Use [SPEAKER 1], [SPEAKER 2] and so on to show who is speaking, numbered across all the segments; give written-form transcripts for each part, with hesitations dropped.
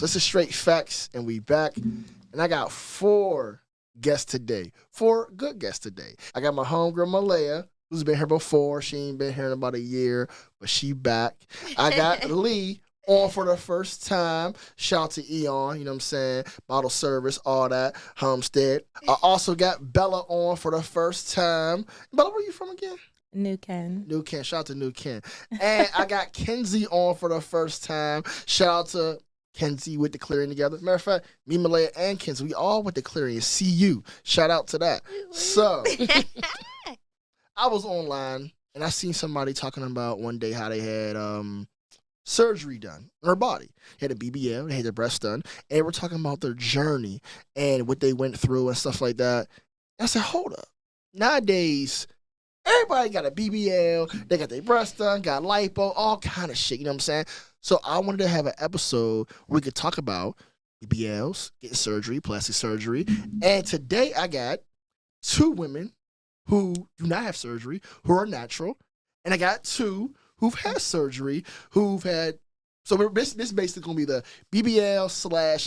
[SPEAKER 1] This is Straight Facts, and we back. And I got 4 guests today. 4 good guests today. I got my homegirl Malaya, who's been here before. She ain't been here in about a year, but she back. I got Lee on for the first time. Shout out to Eon, you know what I'm saying? Bottle service, all that. Homestead. I also got Bella on for the first time. Bella, where you from again?
[SPEAKER 2] New Ken.
[SPEAKER 1] New Ken. Shout out to New Ken. And I got Kenzie on for the first time. Shout out to Kenzie with the clearing together. Matter of fact, me, Malaya, and Kenzie, we all went to clearing. CU. Shout out to that. So, I was online, and I seen somebody talking about one day how they had surgery done on her body. They had a BBL, they had their breast done, and they were talking about their journey and what they went through and stuff like that. And I said, hold up. Nowadays, everybody got a BBL, they got their breast done, got lipo, all kind of shit, you know what I'm saying? So I wanted to have an episode where we could talk about BBLs, getting surgery, plastic surgery. And today I got 2 women who do not have surgery, who are natural. And I got 2 who've had surgery, who've had... So this basically going to be the BBL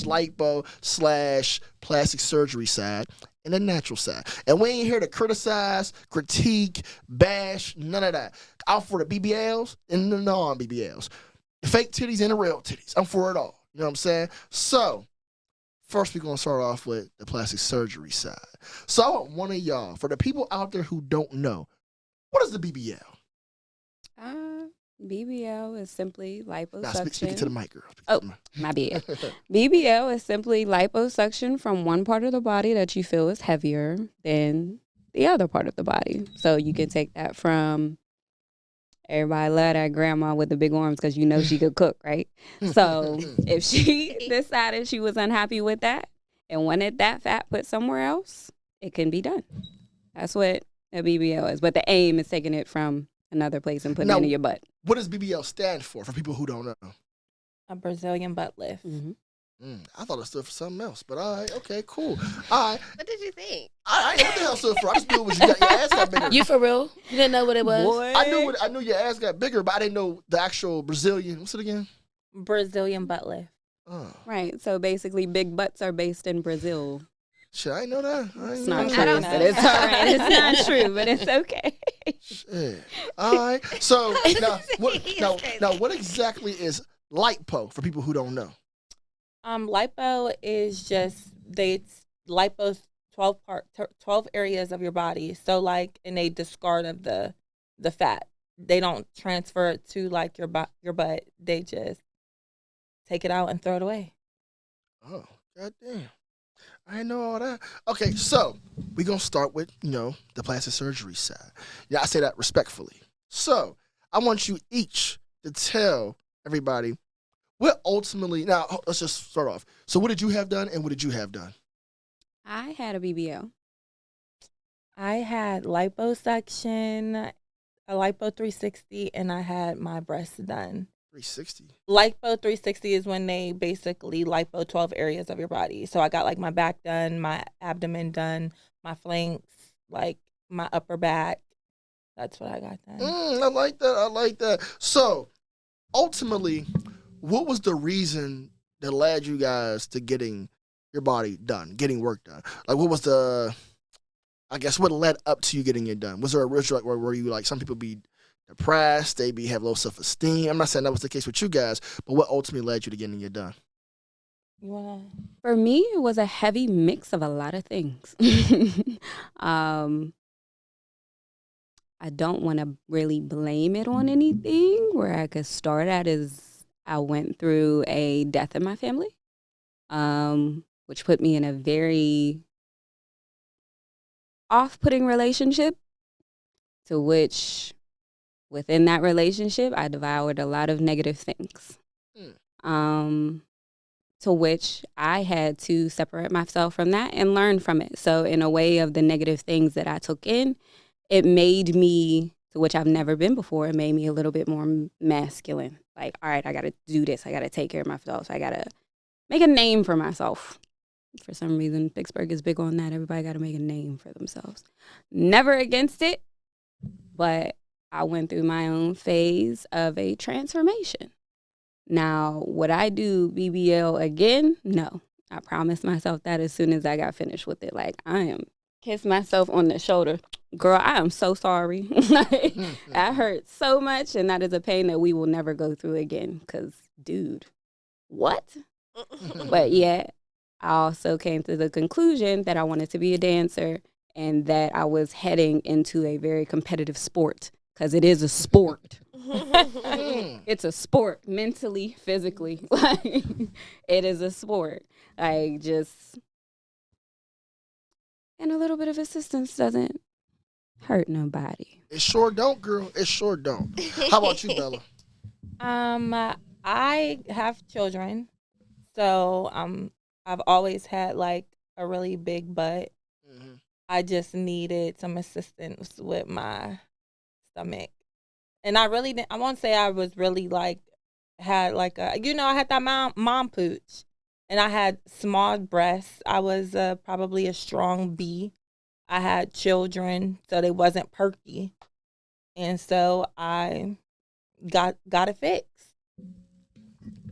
[SPEAKER 1] / lipo / plastic surgery side and the natural side. And we ain't here to criticize, critique, bash, none of that. Out for the BBLs and the non-BBLs. The fake titties and the real titties. I'm for it all. You know what I'm saying? So, first we're going to start off with the plastic surgery side. So I want one of y'all, for the people out there who don't know, what is the BBL?
[SPEAKER 3] BBL is simply liposuction.
[SPEAKER 1] Speak to the mic, girl.
[SPEAKER 3] My bad. BBL is simply liposuction from one part of the body that you feel is heavier than the other part of the body. So you can take that from... Everybody love that grandma with the big arms because you know she could cook, right? So if she decided she was unhappy with that and wanted that fat put somewhere else, it can be done. That's what a BBL is. But the aim is taking it from another place and putting it in your butt.
[SPEAKER 1] What does BBL stand for people who don't know?
[SPEAKER 2] A Brazilian butt lift.
[SPEAKER 3] Mm-hmm.
[SPEAKER 1] I thought it stood for something else, but all right, okay, cool. All right.
[SPEAKER 4] What did you think?
[SPEAKER 1] I know what the hell it stood for. I just knew it was your ass got bigger.
[SPEAKER 2] You for real? You didn't know what it was?
[SPEAKER 3] Boy.
[SPEAKER 1] I knew your ass got bigger, but I didn't know the actual Brazilian. What's it again?
[SPEAKER 2] Brazilian butt lift.
[SPEAKER 1] Oh.
[SPEAKER 3] Right. So basically, big butts are based in Brazil.
[SPEAKER 1] Shit, I didn't know that.
[SPEAKER 3] It's not true, but it's all right. It's not true, but it's okay.
[SPEAKER 1] Shit. All right. So now, what exactly is lipo for people who don't know?
[SPEAKER 2] Lipo is just lipo's 12 areas of your body. So like in a discard of the fat. They don't transfer it to like your butt. They just take it out and throw it away.
[SPEAKER 1] Oh, goddamn. I didn't know all that. Okay, so we're going to start with, the plastic surgery side. Yeah, I say that respectfully. So I want you each to tell everybody what ultimately, now let's just start off. So what did you have done and what did you have done?
[SPEAKER 3] I had a BBL.
[SPEAKER 2] I had liposuction, a lipo 360, and I had my breasts done.
[SPEAKER 1] 360?
[SPEAKER 2] Lipo 360 is when they basically lipo 12 areas of your body. So I got like my back done, my abdomen done, my flanks, like my upper back. That's what I got done.
[SPEAKER 1] I like that. So ultimately, what was the reason that led you guys to getting your body done, getting work done? Like, what was what led up to you getting it done? Was there a ritual where you, like, some people be depressed, they have low self-esteem? I'm not saying that was the case with you guys, but what ultimately led you to getting it done?
[SPEAKER 3] For me, it was a heavy mix of a lot of things. I don't want to really blame it on anything. Where I could start at is I went through a death in my family, which put me in a very off-putting relationship, to which within that relationship, I devoured a lot of negative things, to which I had to separate myself from that and learn from it. So in a way of the negative things that I took in, it made me, to which I've never been before, it made me a little bit more masculine. Like, all right, I got to do this. I got to take care of myself. I got to make a name for myself. For some reason, Pittsburgh is big on that. Everybody got to make a name for themselves. Never against it, but I went through my own phase of a transformation. Now, would I do BBL again? No. I promised myself that as soon as I got finished with it. Like, I am kiss myself on the shoulder. Girl, I am so sorry. Like, I hurt so much, and that is a pain that we will never go through again. Because, dude, what? But yeah, I also came to the conclusion that I wanted to be a dancer and that I was heading into a very competitive sport, because it is a sport. It's a sport, mentally, physically. Like, it is a sport. Like, just, and a little bit of assistance doesn't hurt nobody.
[SPEAKER 1] It sure don't, girl. It sure don't. How about you, Bella?
[SPEAKER 2] I have children, so I've always had like a really big butt.
[SPEAKER 1] Mm-hmm.
[SPEAKER 2] I just needed some assistance with my stomach, and I really didn't. I won't say I was really like had like a I had that mom pooch, and I had small breasts. I was probably a strong B. I had children, so they wasn't perky, and so I got it fixed.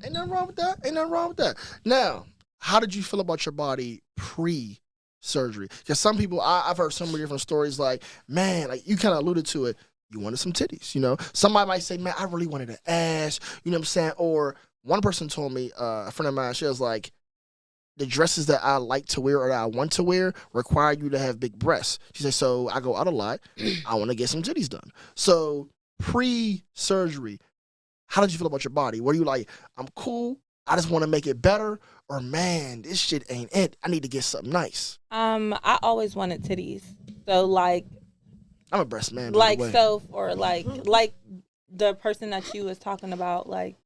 [SPEAKER 1] Ain't nothing wrong with that. Ain't nothing wrong with that. Now, how did you feel about your body pre-surgery? Because some people, I've heard so many different stories. Like, man, like you kind of alluded to it. You wanted some titties, you know. Somebody might say, man, I really wanted an ass. You know what I'm saying? Or one person told me, a friend of mine, she was like, the dresses that I like to wear or that I want to wear require you to have big breasts. She said, so I go out a lot. I want to get some titties done. So pre-surgery, how did you feel about your body? Were you like, I'm cool, I just want to make it better? Or, man, this shit ain't it. I need to get something nice.
[SPEAKER 2] I always wanted titties. So, like,
[SPEAKER 1] I'm a breast man.
[SPEAKER 2] Like, so for like the person that you was talking about, like,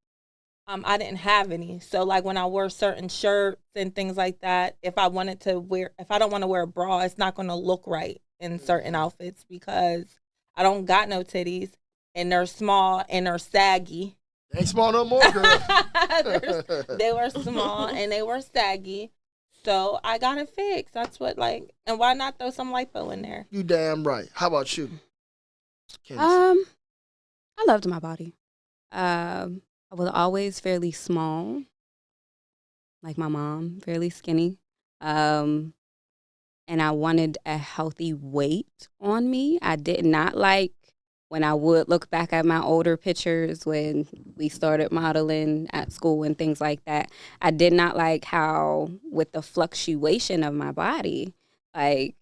[SPEAKER 2] I didn't have any. So, like, when I wore certain shirts and things like that, if I don't want to wear a bra, it's not going to look right in certain outfits because I don't got no titties and they're small and they're saggy.
[SPEAKER 1] They ain't small no more, girl.
[SPEAKER 2] They were small and they were saggy. So I got it fixed. That's what, like, and why not throw some lipo in there?
[SPEAKER 1] You damn right. How about you, Kenzie?
[SPEAKER 3] I loved my body. I was always fairly small, like my mom, fairly skinny. And I wanted a healthy weight on me. I did not like when I would look back at my older pictures when we started modeling at school and things like that. I did not like how, with the fluctuation of my body, like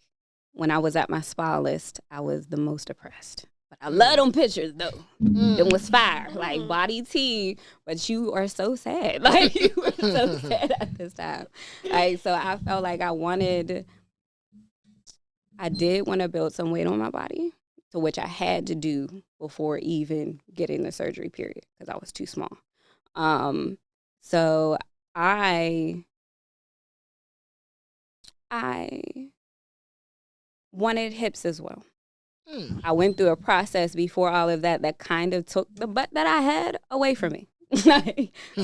[SPEAKER 3] when I was at my smallest, I was the most depressed. But I love them pictures though. It was fire, like body tea. But you are so sad, like you were so sad at this time. Like, so I felt like I did want to build some weight on my body, to which I had to do before even getting the surgery period because I was too small. So I wanted hips as well. I went through a process before all of that kind of took the butt that I had away from me.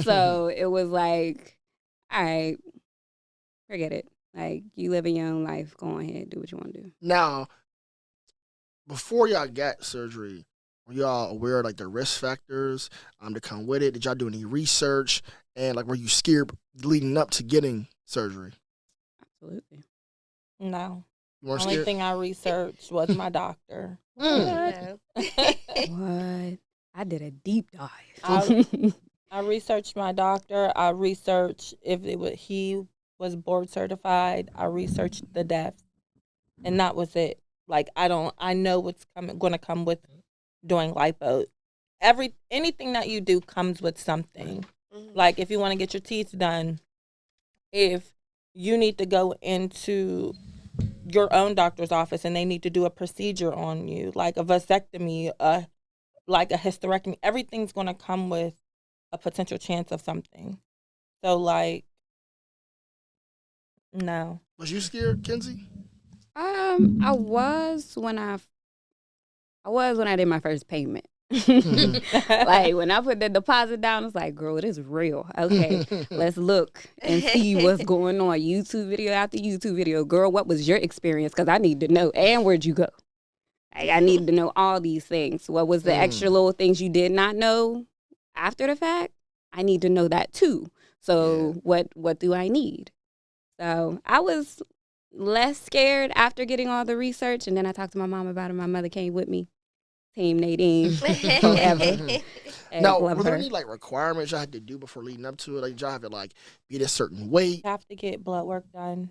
[SPEAKER 3] So it was like, all right, forget it. Like, you living your own life. Go ahead, do what you want to do.
[SPEAKER 1] Now, before y'all got surgery, were y'all aware of like the risk factors to come with it? Did y'all do any research? And like, were you scared leading up to getting surgery?
[SPEAKER 3] Absolutely.
[SPEAKER 2] No.
[SPEAKER 1] You weren't
[SPEAKER 2] Only
[SPEAKER 1] scared?
[SPEAKER 2] thing I researched was my doctor.
[SPEAKER 3] What? I did a deep dive.
[SPEAKER 2] I researched my doctor. I researched if he was board certified. I researched the deaths, and that was it. Like, I know what's going to come with doing lipo. Anything that you do comes with something. Like, if you want to get your teeth done, if you need to go into your own doctor's office and they need to do a procedure on you, like a vasectomy, like a hysterectomy, everything's going to come with a potential chance of something. So, like, no.
[SPEAKER 1] Was you scared, Kenzie?
[SPEAKER 3] I was when I did my first payment. Like, when I put the deposit down, it's like, girl, it is real. Okay, let's look and see what's going on. YouTube video after YouTube video. Girl, what was your experience? Because I need to know. And where'd you go? Like, I need to know all these things. What was the extra little things you did not know after the fact? I need to know that too. So what do I need? So I was less scared after getting all the research, and then I talked to my mom about it. My mother came with me. Team Nadine forever.
[SPEAKER 1] Now,
[SPEAKER 3] Love
[SPEAKER 1] were there
[SPEAKER 3] her.
[SPEAKER 1] any like requirements y'all had to do before leading up to it? Like, y'all have to like be at a certain weight?
[SPEAKER 2] You have to get blood work done.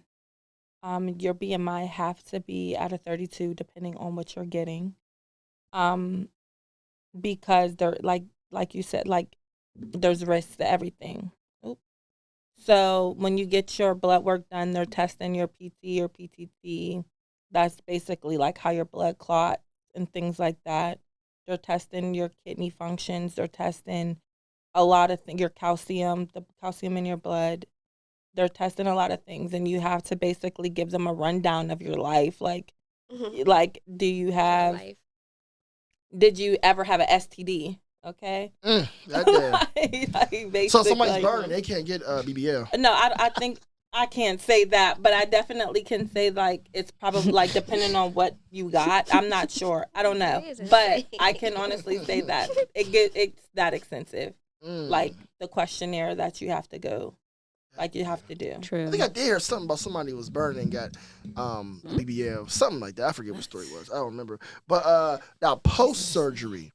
[SPEAKER 2] Your BMI have to be at a 32, depending on what you're getting. Because they're like you said, like there's risks to everything. Oop. So when you get your blood work done, they're testing your PT or PTT. That's basically like how your blood clots and things like that. They're testing your kidney functions. They're testing a lot of things, your calcium, the calcium in your blood. They're testing a lot of things, and you have to basically give them a rundown of your life. Like, do you have? Did you ever have an STD? Okay.
[SPEAKER 1] Goddamn. So somebody's burning, they can't get BBL.
[SPEAKER 2] No, I think I can't say that, but I definitely can say like it's probably like depending on what you got. I'm not sure. I don't know, but I can honestly say that it's that extensive. Like the questionnaire that you have to go, like you have to do.
[SPEAKER 3] True.
[SPEAKER 1] I think I did hear something about somebody who was burning and got BBL, something like that. I forget what story it was. I don't remember. But now post surgery,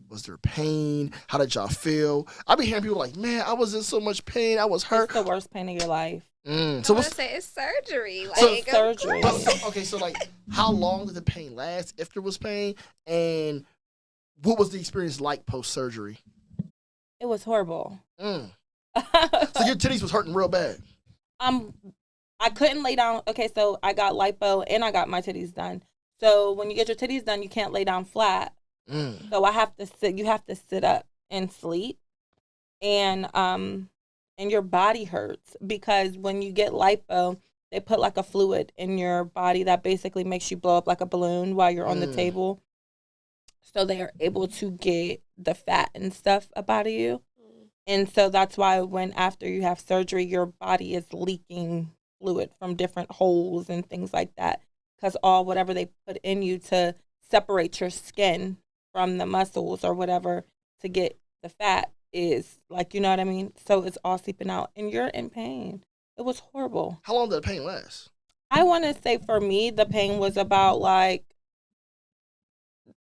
[SPEAKER 1] was there pain? How did y'all feel? I be hearing people like, man, I was in so much pain. I was hurt.
[SPEAKER 2] It's the worst pain of your life.
[SPEAKER 4] So I say it's surgery. Like,
[SPEAKER 2] so surgery.
[SPEAKER 1] So like, how long did the pain last? If there was pain, and what was the experience like post surgery?
[SPEAKER 2] It was horrible.
[SPEAKER 1] So your titties was hurting real bad.
[SPEAKER 2] I couldn't lay down. Okay, so I got lipo and I got my titties done. So when you get your titties done, you can't lay down flat. So I have to sit. You have to sit up and sleep, and your body hurts because when you get lipo, they put like a fluid in your body that basically makes you blow up like a balloon while you're on the table. So they are able to get the fat and stuff up out of you. And so that's why when after you have surgery, your body is leaking fluid from different holes and things like that. Because whatever they put in you to separate your skin from the muscles or whatever to get the fat is like, you know what I mean? So it's all seeping out and you're in pain. It was horrible.
[SPEAKER 1] How long did the pain last?
[SPEAKER 2] I want to say for me, the pain was about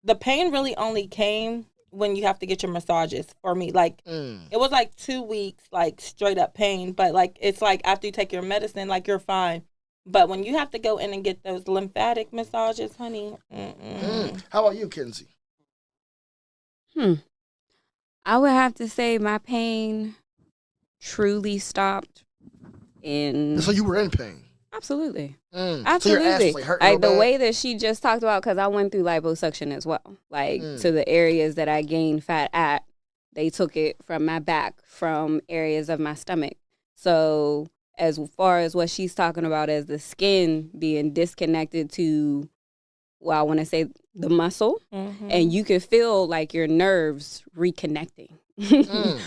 [SPEAKER 2] the pain really only came when you have to get your massages for me. Like, it was like 2 weeks, like straight up pain. But like, it's like after you take your medicine, like you're fine. But when you have to go in and get those lymphatic massages, honey.
[SPEAKER 1] How about you, Kenzie?
[SPEAKER 3] I would have to say my pain truly stopped
[SPEAKER 1] So you were in pain?
[SPEAKER 3] Absolutely.
[SPEAKER 1] Absolutely.
[SPEAKER 3] So your ass was like hurting the way that she just talked about, because I went through liposuction as well. Like to the areas that I gained fat at, they took it from my back, from areas of my stomach. So as far as what she's talking about as the skin being disconnected to, well, I want to say the muscle, and you can feel like your nerves reconnecting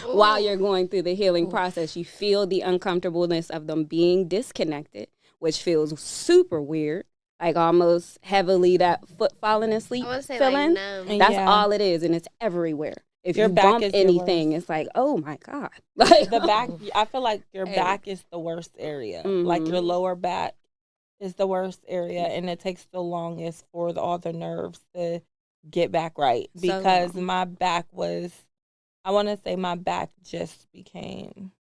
[SPEAKER 3] while you're going through the healing process. You feel the uncomfortableness of them being disconnected, which feels super weird, like almost heavily that foot falling asleep feeling. Like that's all it is, and it's everywhere. If your back bump anything, it's like, oh my God. Like
[SPEAKER 2] the back, I feel like your back is the worst area. Like your lower back is the worst area, and it takes the longest for all the nerves to get back right. Because my back was, I want to say my back just became,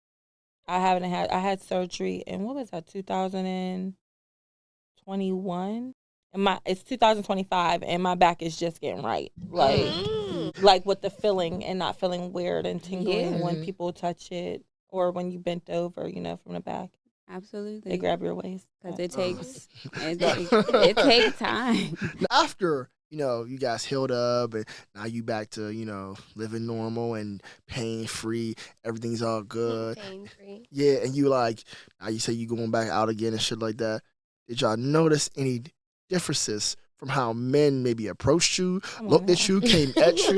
[SPEAKER 2] I had surgery in, what was that, 2021? And it's 2025, and my back is just getting right. Like with the feeling and not feeling weird and tingling when people touch it or when you bent over, from the back.
[SPEAKER 3] Absolutely.
[SPEAKER 2] They grab your waist.
[SPEAKER 3] Because it takes time.
[SPEAKER 1] After, you guys healed up and now you back to, living normal and pain-free. Everything's all good.
[SPEAKER 4] Pain-free.
[SPEAKER 1] Yeah, and now you say you going back out again and shit like that. Did y'all notice any differences from how men maybe approached you, looked at you, came at you?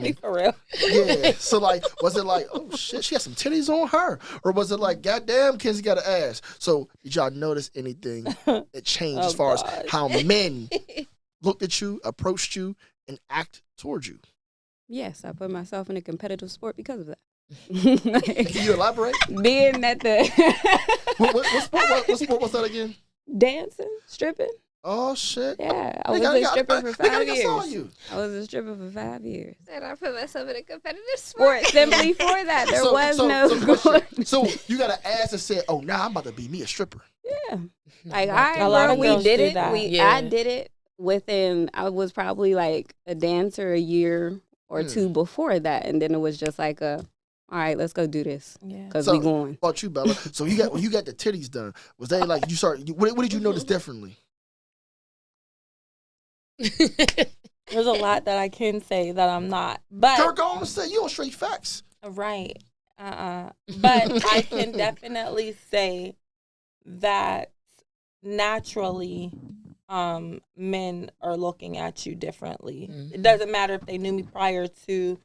[SPEAKER 2] Be for real.
[SPEAKER 1] Yeah. So was it like, oh shit, she has some titties on her? Or was it like, goddamn, Kenzie got an ass? So did y'all notice anything that changed as far as how men looked at you, approached you, and act towards you?
[SPEAKER 3] Yes, I put myself in a competitive sport because of that.
[SPEAKER 1] Can you elaborate?
[SPEAKER 3] Being at the
[SPEAKER 1] What sport was that again?
[SPEAKER 3] dancing, stripping.
[SPEAKER 1] Oh shit!
[SPEAKER 3] Yeah, I was a stripper for 5 years.
[SPEAKER 1] Saw you.
[SPEAKER 3] I was a stripper for 5 years.
[SPEAKER 4] And I put myself in a competitive
[SPEAKER 3] Sport
[SPEAKER 4] sport.
[SPEAKER 3] simply for that. There was no.
[SPEAKER 1] Question. So you got an ass that said, "Oh, now I'm about to be me a stripper."
[SPEAKER 3] Yeah, like
[SPEAKER 2] A lot of
[SPEAKER 3] we
[SPEAKER 2] girls
[SPEAKER 3] did
[SPEAKER 2] do
[SPEAKER 3] it.
[SPEAKER 2] that.
[SPEAKER 3] I did it within. I was probably like a dancer a year or two before that, and then it was just like all right, let's go do this because we going.
[SPEAKER 1] What about you, Bella? So when you got the titties done, was they like you start? What did you notice differently?
[SPEAKER 2] There's a lot that I can say that I'm not, but
[SPEAKER 1] Girl, go on and say you on straight facts.
[SPEAKER 2] right. But I can definitely say that naturally, men are looking at you differently. It doesn't matter if they knew me prior to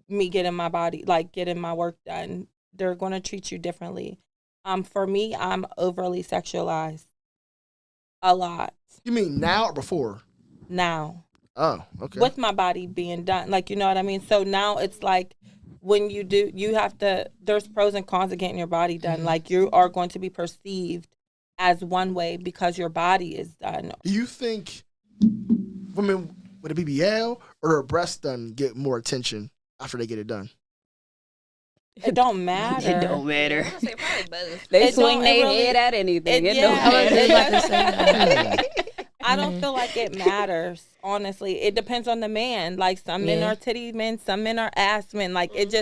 [SPEAKER 2] me getting my body, like getting my work done. They're going to treat you differently. For me, I'm overly sexualized a lot
[SPEAKER 1] You mean now or before?
[SPEAKER 2] now.
[SPEAKER 1] Oh, okay.
[SPEAKER 2] With my body being done, like, you know what I mean? So now it's like when you do, you have to, there's pros and cons of getting your body done. Like, you are going to be perceived as one way because your body is done.
[SPEAKER 1] Do you think women with a BBL or their breasts done get more attention after they get it done?
[SPEAKER 2] It don't matter.
[SPEAKER 3] It don't matter.
[SPEAKER 4] I would say probably both.
[SPEAKER 3] They
[SPEAKER 2] It
[SPEAKER 3] swing
[SPEAKER 2] don't- it
[SPEAKER 3] their
[SPEAKER 2] really-
[SPEAKER 3] head at anything. It
[SPEAKER 2] yeah,
[SPEAKER 3] don't matter.
[SPEAKER 2] it
[SPEAKER 5] about to say that.
[SPEAKER 2] I don't feel like it matters, honestly. It depends on the man. Like, some men are titty men, some men are ass men. Like, it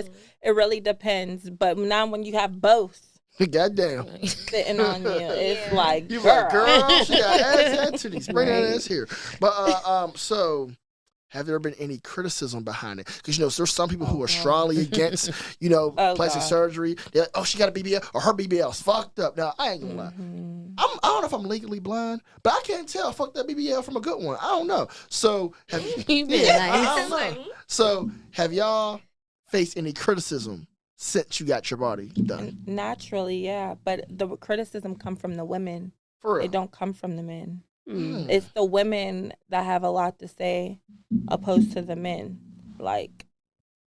[SPEAKER 2] really depends. But now when you have both
[SPEAKER 1] Goddamn.
[SPEAKER 2] sitting on you, it's like,
[SPEAKER 1] You
[SPEAKER 2] girl.
[SPEAKER 1] like, girl, she got ass and titties. Bring that ass here. But so have there been any criticism behind it? Because there's some people who are strongly against, plastic surgery. They're like, oh, she got a BBL or her BBL's fucked up. Now I ain't gonna lie. I don't know if I'm legally blind, but I can't tell fuck that BBL from a good one. I don't know. So have
[SPEAKER 5] You been
[SPEAKER 1] I
[SPEAKER 5] nice.
[SPEAKER 1] don't know. So have y'all faced any criticism since you got your body done?
[SPEAKER 2] Naturally, yeah. But the criticism come from the women.
[SPEAKER 1] For real.
[SPEAKER 2] It don't come from the men. It's the women that have a lot to say opposed to the men. Like,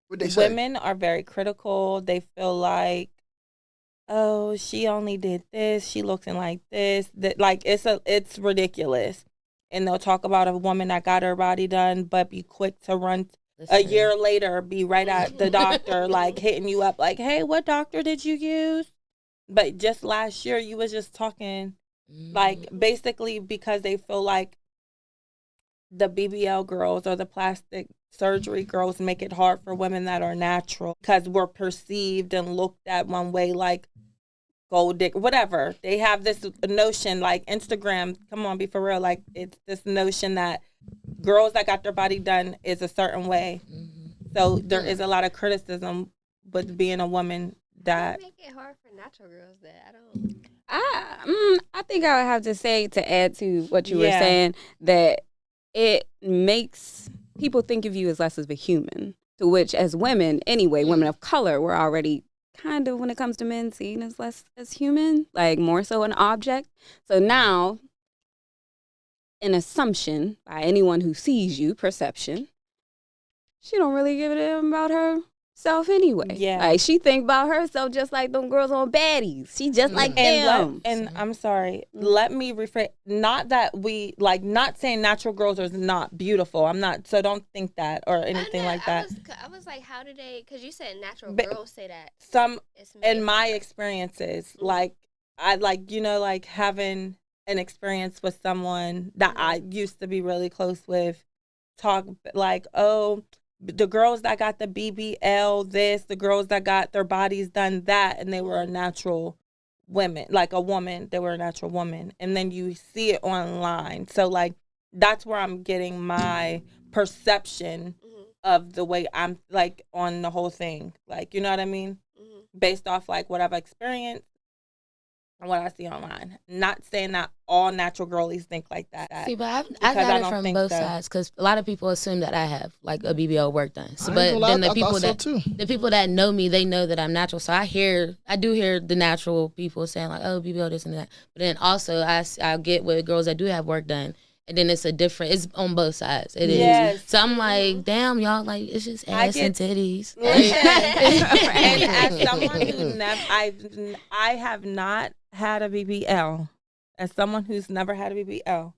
[SPEAKER 1] What'd they say?
[SPEAKER 2] women are very critical. They feel like, oh, she only did this. She looking like this. That, like, it's ridiculous. And they'll talk about a woman that got her body done, but be quick to run a year later, be right at the doctor, like hitting you up, like, hey, what doctor did you use? But just last year, you was just talking, like, basically because they feel like the BBL girls or the plastic surgery girls make it hard for women that are natural because we're perceived and looked at one way, like gold digger, whatever. They have this notion, like Instagram, come on, be for real. Like, it's this notion that girls that got their body done is a certain way. So there is a lot of criticism with being a woman that
[SPEAKER 4] Make it hard for natural girls that I don't.
[SPEAKER 3] I think I would have to say, to add to what you were
[SPEAKER 2] Yeah.
[SPEAKER 3] saying, that it makes people think of you as less of a human. To which, as women, anyway, women of color, we're already kind of, when it comes to men, seen as less as human, like more so an object. So now, an assumption by anyone who sees you, perception, she don't really give a damn about herself anyway.
[SPEAKER 2] Yeah.
[SPEAKER 3] Like, she think about herself just like them girls on Baddies. She just like them.
[SPEAKER 2] and I'm sorry, let me rephrase. Not that we, like, not saying natural girls are not beautiful. I'm not, so don't think that or anything like that.
[SPEAKER 4] I was like, how do they? Because you said natural
[SPEAKER 2] But-
[SPEAKER 4] girls say that.
[SPEAKER 2] Some,
[SPEAKER 4] It's made
[SPEAKER 2] in my
[SPEAKER 4] for-
[SPEAKER 2] experiences, like, I like, like having an experience with someone that I used to be really close with, talk like, oh, the girls that got the BBL this, the girls that got their bodies done that, and they were a natural women, like a woman, they were a natural woman. And then you see it online. So, like, that's where I'm getting my perception of the way I'm, like, on the whole thing. Like, you know what I mean? Based off, like, what I've experienced and what I see online. Not saying that all natural girlies think like that.
[SPEAKER 5] See, but I
[SPEAKER 2] Because
[SPEAKER 5] got
[SPEAKER 2] I
[SPEAKER 5] it
[SPEAKER 2] don't
[SPEAKER 5] from
[SPEAKER 2] think
[SPEAKER 5] both
[SPEAKER 2] so.
[SPEAKER 5] sides because a lot of people assume that I have like a BBL work done. So,
[SPEAKER 1] I ain't
[SPEAKER 5] but
[SPEAKER 1] gonna lie,
[SPEAKER 5] then the
[SPEAKER 1] I
[SPEAKER 5] people
[SPEAKER 1] thought so
[SPEAKER 5] that
[SPEAKER 1] too.
[SPEAKER 5] the people that know me, they know that I'm natural. So I do hear the natural people saying like, oh, BBL this and that. But then also I get with girls that do have work done, and then it's it's on both sides. It is.
[SPEAKER 2] Yes.
[SPEAKER 5] So I'm like, damn, y'all, like, it's just
[SPEAKER 2] I
[SPEAKER 5] ass
[SPEAKER 2] get-
[SPEAKER 5] and titties.
[SPEAKER 2] And as someone who I have not had a BBL. As someone who's never had a BBL,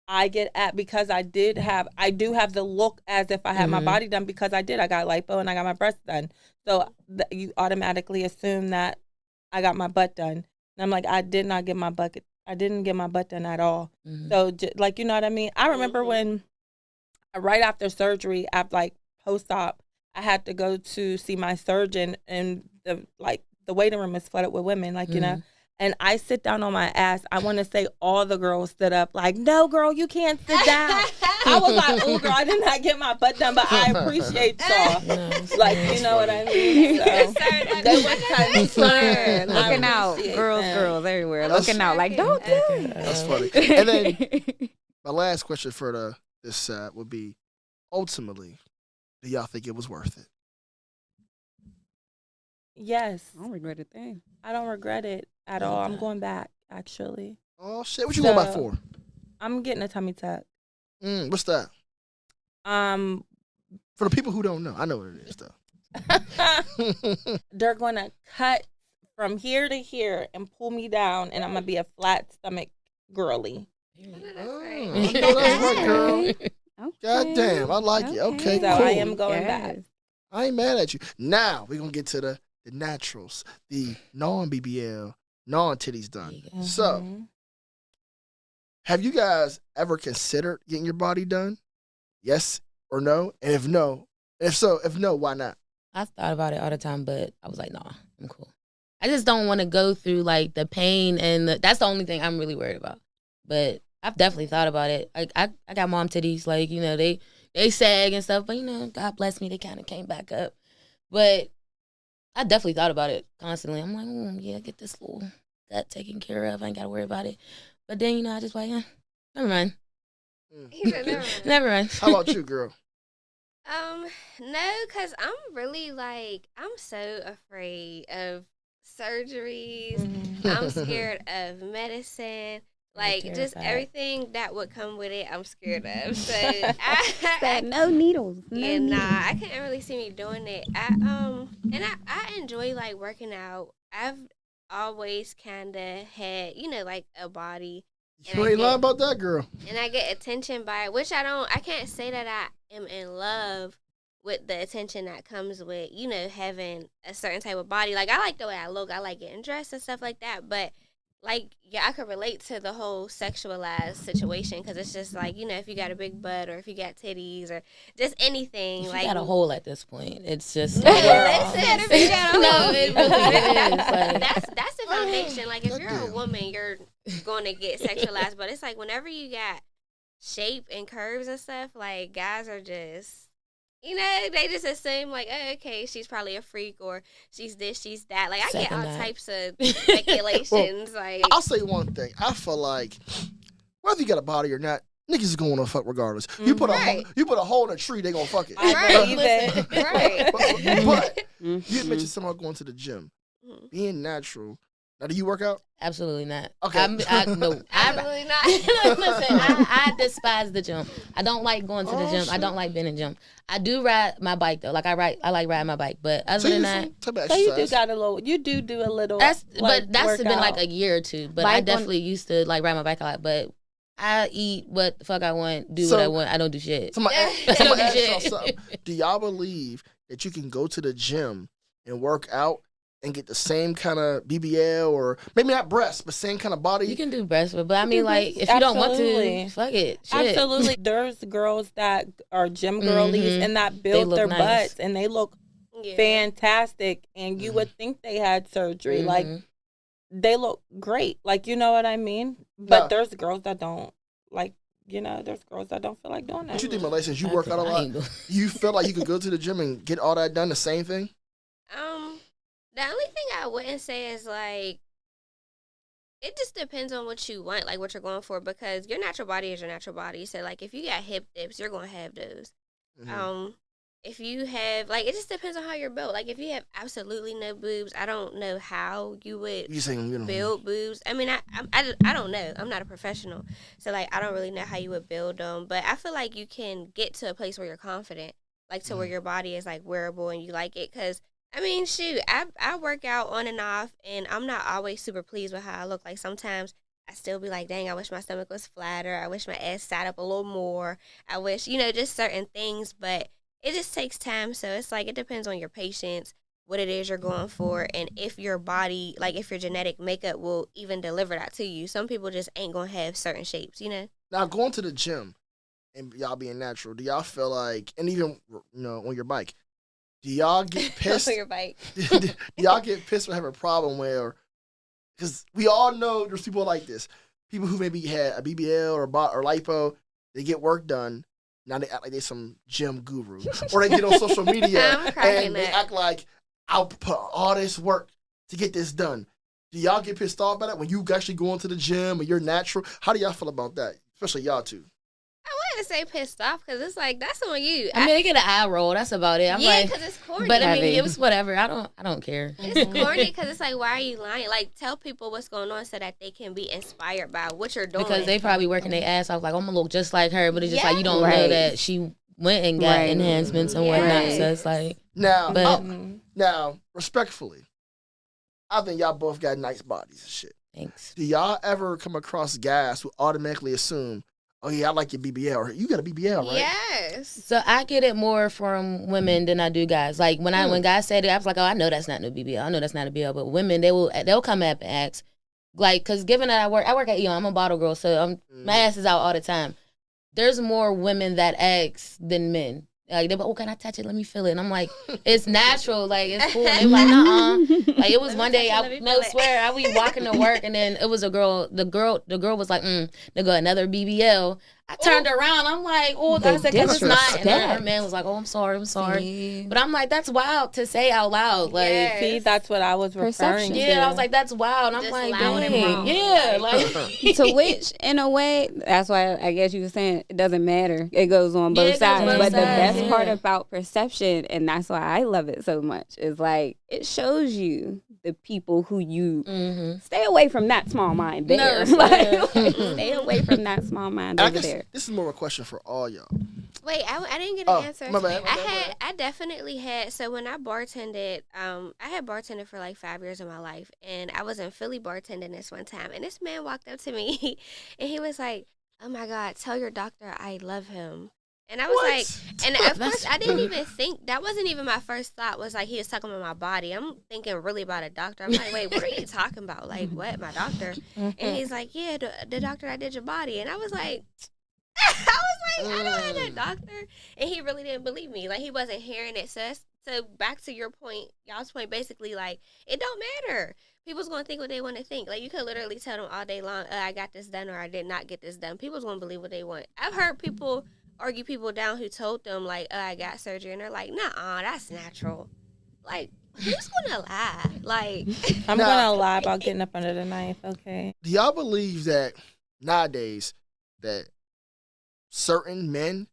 [SPEAKER 2] I get at because I do have the look as if I had my body done because I did. I got lipo and I got my breasts done. So you automatically assume that I got my butt done. And I'm like, I didn't get my butt done at all. So like, you know what I mean? I remember when right after surgery, after like post-op, I had to go to see my surgeon, and the waiting room is flooded with women, like, you know. And I sit down on my ass. I want to say all the girls stood up like, no, girl, you can't sit down. I was like, oh, girl, I did not get my butt done, but I appreciate y'all. Like, you know what I mean? So, they were concerned.
[SPEAKER 3] Looking out. Girls everywhere. Looking out like, don't do it.
[SPEAKER 1] That's funny. And then my last question for this set would be, ultimately, do y'all think it was worth it?
[SPEAKER 2] Yes.
[SPEAKER 3] I don't regret a thing.
[SPEAKER 2] I don't regret it at all. I'm going back, actually.
[SPEAKER 1] Oh, shit. What you going back for?
[SPEAKER 2] I'm getting a tummy tuck.
[SPEAKER 1] What's that? For the people who don't know, I know what it is, though.
[SPEAKER 2] They're going to cut from here to here and pull me down, and I'm going to be a flat stomach girly.
[SPEAKER 1] I know that's right, girl.
[SPEAKER 3] Okay.
[SPEAKER 1] God damn, I like it. Okay,
[SPEAKER 2] So
[SPEAKER 1] cool.
[SPEAKER 2] I am going back.
[SPEAKER 1] I ain't mad at you. Now, we're going to get to the naturals, the non-BBL, non-titties done. So, have you guys ever considered getting your body done? Yes or no? And if no, why not?
[SPEAKER 5] I thought about it all the time, but I was like, nah, I'm cool. I just don't want to go through like the pain, and that's the only thing I'm really worried about. But I've definitely thought about it. Like I got mom titties, like, you know, they sag and stuff, but, you know, God bless me, they kind of came back up. But I definitely thought about it constantly. I'm like, yeah, get this little gut taken care of. I ain't got to worry about it. But then, you know, I just like, never mind.
[SPEAKER 4] He said, never mind.
[SPEAKER 5] Never mind.
[SPEAKER 1] How about you, girl?
[SPEAKER 4] No, because I'm really like, I'm so afraid of surgeries. I'm scared of medicine. Like, just everything that would come with it, I'm scared of. So, I
[SPEAKER 3] No needles.
[SPEAKER 4] yeah, nah, I couldn't really see me doing it. I enjoy, like, working out. I've always kind of had, you know, like, a body.
[SPEAKER 1] You ain't lying about that, girl.
[SPEAKER 4] And I get attention by it, which I can't say that I am in love with the attention that comes with, you know, having a certain type of body. Like, I like the way I look. I like getting dressed and stuff like that. But, like, yeah, I could relate to the whole sexualized situation, because it's just like, you know, if you got a big butt or if you got titties or just anything.
[SPEAKER 5] If
[SPEAKER 4] like,
[SPEAKER 5] you got a hole at this point, it's just...
[SPEAKER 4] Listen, if you got a
[SPEAKER 5] No,
[SPEAKER 4] hole.
[SPEAKER 5] it really is. Like,
[SPEAKER 4] That's the foundation. Like, if you're a woman, you're going to get sexualized. But it's like, whenever you got shape and curves and stuff, like, guys are just... You know, they just assume, like, oh, okay, she's probably a freak, or she's this, she's that. Like, I get all types of speculations. Like,
[SPEAKER 1] I'll say one thing. I feel like whether you got a body or not, niggas is going to fuck regardless. You put a hole in a tree, they gonna fuck it.
[SPEAKER 4] Right.
[SPEAKER 1] But you had mentioned someone going to the gym, being natural. Now, do you work out?
[SPEAKER 5] absolutely not.
[SPEAKER 1] Okay.
[SPEAKER 5] No.
[SPEAKER 4] Absolutely not.
[SPEAKER 5] Listen, I despise the gym. I don't like going to the gym.
[SPEAKER 1] shit.
[SPEAKER 5] I don't like being in the gym. I do ride my bike though. Like I like riding my bike. But other than that,
[SPEAKER 2] So you do got a little. You do a little.
[SPEAKER 5] that's
[SPEAKER 2] workout.
[SPEAKER 5] been like a year or two. But I definitely used to like ride my bike a lot. But I eat what the fuck I want, do what I want. I don't do shit.
[SPEAKER 1] Somebody
[SPEAKER 5] I don't do
[SPEAKER 1] ask y'all
[SPEAKER 5] shit.
[SPEAKER 1] something. Do y'all believe that you can go to the gym and work out and get the same kind of BBL, or maybe not breasts, but same kind of body?
[SPEAKER 5] You can do breast, but I mean, like, if you don't want to, fuck it. Shit.
[SPEAKER 2] Absolutely. There's girls that are gym girlies and that build their butts, and they look fantastic. And you would think they had surgery. Like, they look great. Like, you know what I mean? But there's girls that don't. Like, you know, there's girls that don't feel like doing that.
[SPEAKER 1] What you think, Malay, since you work out a lot, you feel like you could go to the gym and get all that done, the same thing?
[SPEAKER 4] The only thing I wouldn't say is, like, it just depends on what you want, like, what you're going for, because your natural body is your natural body. So, like, if you got hip dips, you're going to have those. if you have, like, it just depends on how you're built. Like, if you have absolutely no boobs, I don't know how you would
[SPEAKER 1] You saying,
[SPEAKER 4] build boobs. I mean, I don't know. I'm not a professional. So, like, I don't really know how you would build them. But I feel like you can get to a place where you're confident, like, to where your body is, like, wearable and you like it. Because, I mean, shoot, I work out on and off, and I'm not always super pleased with how I look. Like, sometimes I still be like, dang, I wish my stomach was flatter. I wish my ass sat up a little more. I wish, just certain things. But it just takes time. So it's like, it depends on your patience, what it is you're going for, and if your body, like, if your genetic makeup will even deliver that to you. Some people just ain't gonna have certain shapes.
[SPEAKER 1] Now, going to the gym and y'all being natural, do y'all feel like, and even, on your bike, do y'all get pissed?
[SPEAKER 4] On your bike.
[SPEAKER 1] Do y'all get pissed or have a problem where, because we all know there's people like this, people who maybe had a BBL or lipo, they get work done. Now they act like they're some gym guru. Or they get on social media and they act like, I'll put all this work to get this done. Do y'all get pissed off by that when you actually go into the gym and you're natural? How do y'all feel about that? Especially y'all two.
[SPEAKER 4] I wouldn't say pissed off because it's like, that's on you.
[SPEAKER 5] I mean, they get an eye roll. That's about it. I'm
[SPEAKER 4] yeah,
[SPEAKER 5] like,
[SPEAKER 4] because it's corny.
[SPEAKER 5] but I mean, it was whatever. I don't care.
[SPEAKER 4] It's corny because it's like, why are you lying? Like, tell people what's going on so that they can be inspired by what you're doing.
[SPEAKER 5] Because they probably working their ass off. Like, I'm gonna look just like her, but it's just like you don't know
[SPEAKER 3] Right.
[SPEAKER 5] that she went and got enhancements and whatnot.
[SPEAKER 4] Yes.
[SPEAKER 5] So it's like,
[SPEAKER 1] Now,
[SPEAKER 5] but
[SPEAKER 1] now, respectfully, I think y'all both got nice bodies and shit.
[SPEAKER 5] thanks.
[SPEAKER 1] Do y'all ever come across guys who automatically assume, oh yeah, I like your BBL, or you got a BBL, right?
[SPEAKER 4] Yes.
[SPEAKER 5] So I get it more from women than I do guys. Like when guys said it, I was like, oh, I know that's not no BBL. I know that's not a BBL. But women, they'll come up and ask, like, because given that I work at Eon, I'm a bottle girl, so my ass is out all the time. There's more women that ask than men. Like, they're like, oh, can I touch it? Let me feel it. And I'm like, it's natural. Like, it's cool. And they're like, nuh-uh. Like, it was one day, swear, I be walking to work, and then it was a girl. The girl was like, they go another BBL. I turned around. I'm like, oh, I said, because it's not. And then her man was like, oh, I'm sorry.
[SPEAKER 3] See?
[SPEAKER 5] But I'm like, that's wild to say out loud. Like,
[SPEAKER 4] Yes.
[SPEAKER 2] See, that's what I was referring to.
[SPEAKER 5] yeah, I was like, that's wild. And I'm
[SPEAKER 4] Just
[SPEAKER 5] like,
[SPEAKER 4] loud and
[SPEAKER 5] dang.
[SPEAKER 4] wrong.
[SPEAKER 5] Yeah, like.
[SPEAKER 3] To which, in a way, that's why I guess you were saying it doesn't matter. It goes on both
[SPEAKER 5] it goes
[SPEAKER 3] sides.
[SPEAKER 5] both
[SPEAKER 3] But the
[SPEAKER 5] sides,
[SPEAKER 3] best part about perception, and that's why I love it so much, is like it shows you the people who you stay away from that small mind there.
[SPEAKER 5] No,
[SPEAKER 3] Like, stay away from that small mind
[SPEAKER 1] I
[SPEAKER 3] over
[SPEAKER 1] guess
[SPEAKER 3] there.
[SPEAKER 1] this is more of a question for all y'all.
[SPEAKER 4] Wait, I didn't get an answer.
[SPEAKER 1] My bad.
[SPEAKER 4] I definitely had. So when I bartended, I had bartended for like 5 years of my life, and I was in Philly bartending this one time, and this man walked up to me, and he was like, "Oh my God, tell your doctor I love him." And I was like, and at first I didn't even think, that wasn't even my first thought, was like he was talking about my body. I'm thinking really about a doctor. I'm like, wait, what are you talking about? Like, what, my doctor? And he's like, yeah, the doctor that did your body. And I was like, I don't have no doctor. And he really didn't believe me. Like, he wasn't hearing it. So back to your point, y'all's point, basically, like, it don't matter. People's going to think what they want to think. Like, you could literally tell them all day long, I got this done or I did not get this done. People's going to believe what they want. I've heard people argue people down who told them, like, I got surgery. And they're like, nah, that's natural. Like, who's going to lie? Like,
[SPEAKER 2] I'm gonna lie about getting up under the knife. Okay.
[SPEAKER 1] Do y'all believe that nowadays that certain men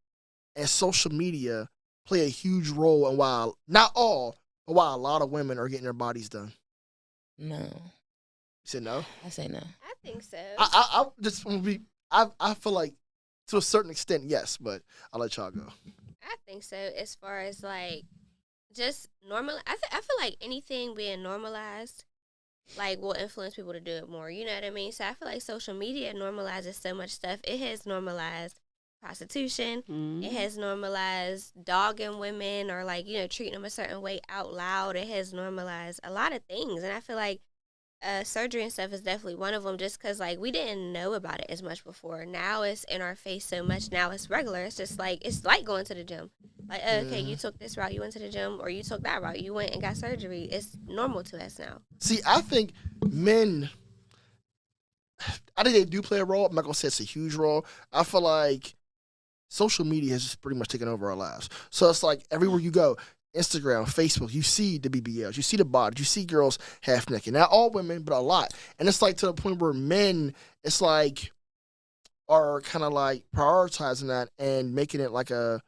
[SPEAKER 1] and social media play a huge role in why, not all, but why a lot of women are getting their bodies done?
[SPEAKER 5] No.
[SPEAKER 1] You said no?
[SPEAKER 5] I say no.
[SPEAKER 4] I think so.
[SPEAKER 1] I just want to be, I feel like to a certain extent, yes, but I'll let y'all go.
[SPEAKER 4] I think so. As far as like just normal, I feel like anything being normalized, like, will influence people to do it more. You know what I mean? So I feel like social media normalizes so much stuff. It has normalized prostitution. It has normalized dogging women or like, treating them a certain way out loud. It has normalized a lot of things, and I feel like surgery and stuff is definitely one of them, just because like we didn't know about it as much before. Now it's in our face so much. Now it's regular. It's just like, it's like going to the gym. Like, okay, you took this route, you went to the gym, or you took that route, you went and got surgery. It's normal to us now.
[SPEAKER 1] See, I think men, I think they do play a role. I'm not going to say it's a huge role. I feel like social media has just pretty much taken over our lives. So it's like everywhere you go, Instagram, Facebook, you see the BBLs, you see the bodies, you see girls half naked. Not all women, but a lot. And it's like to the point where men, it's like, are kind of like prioritizing that and making it like a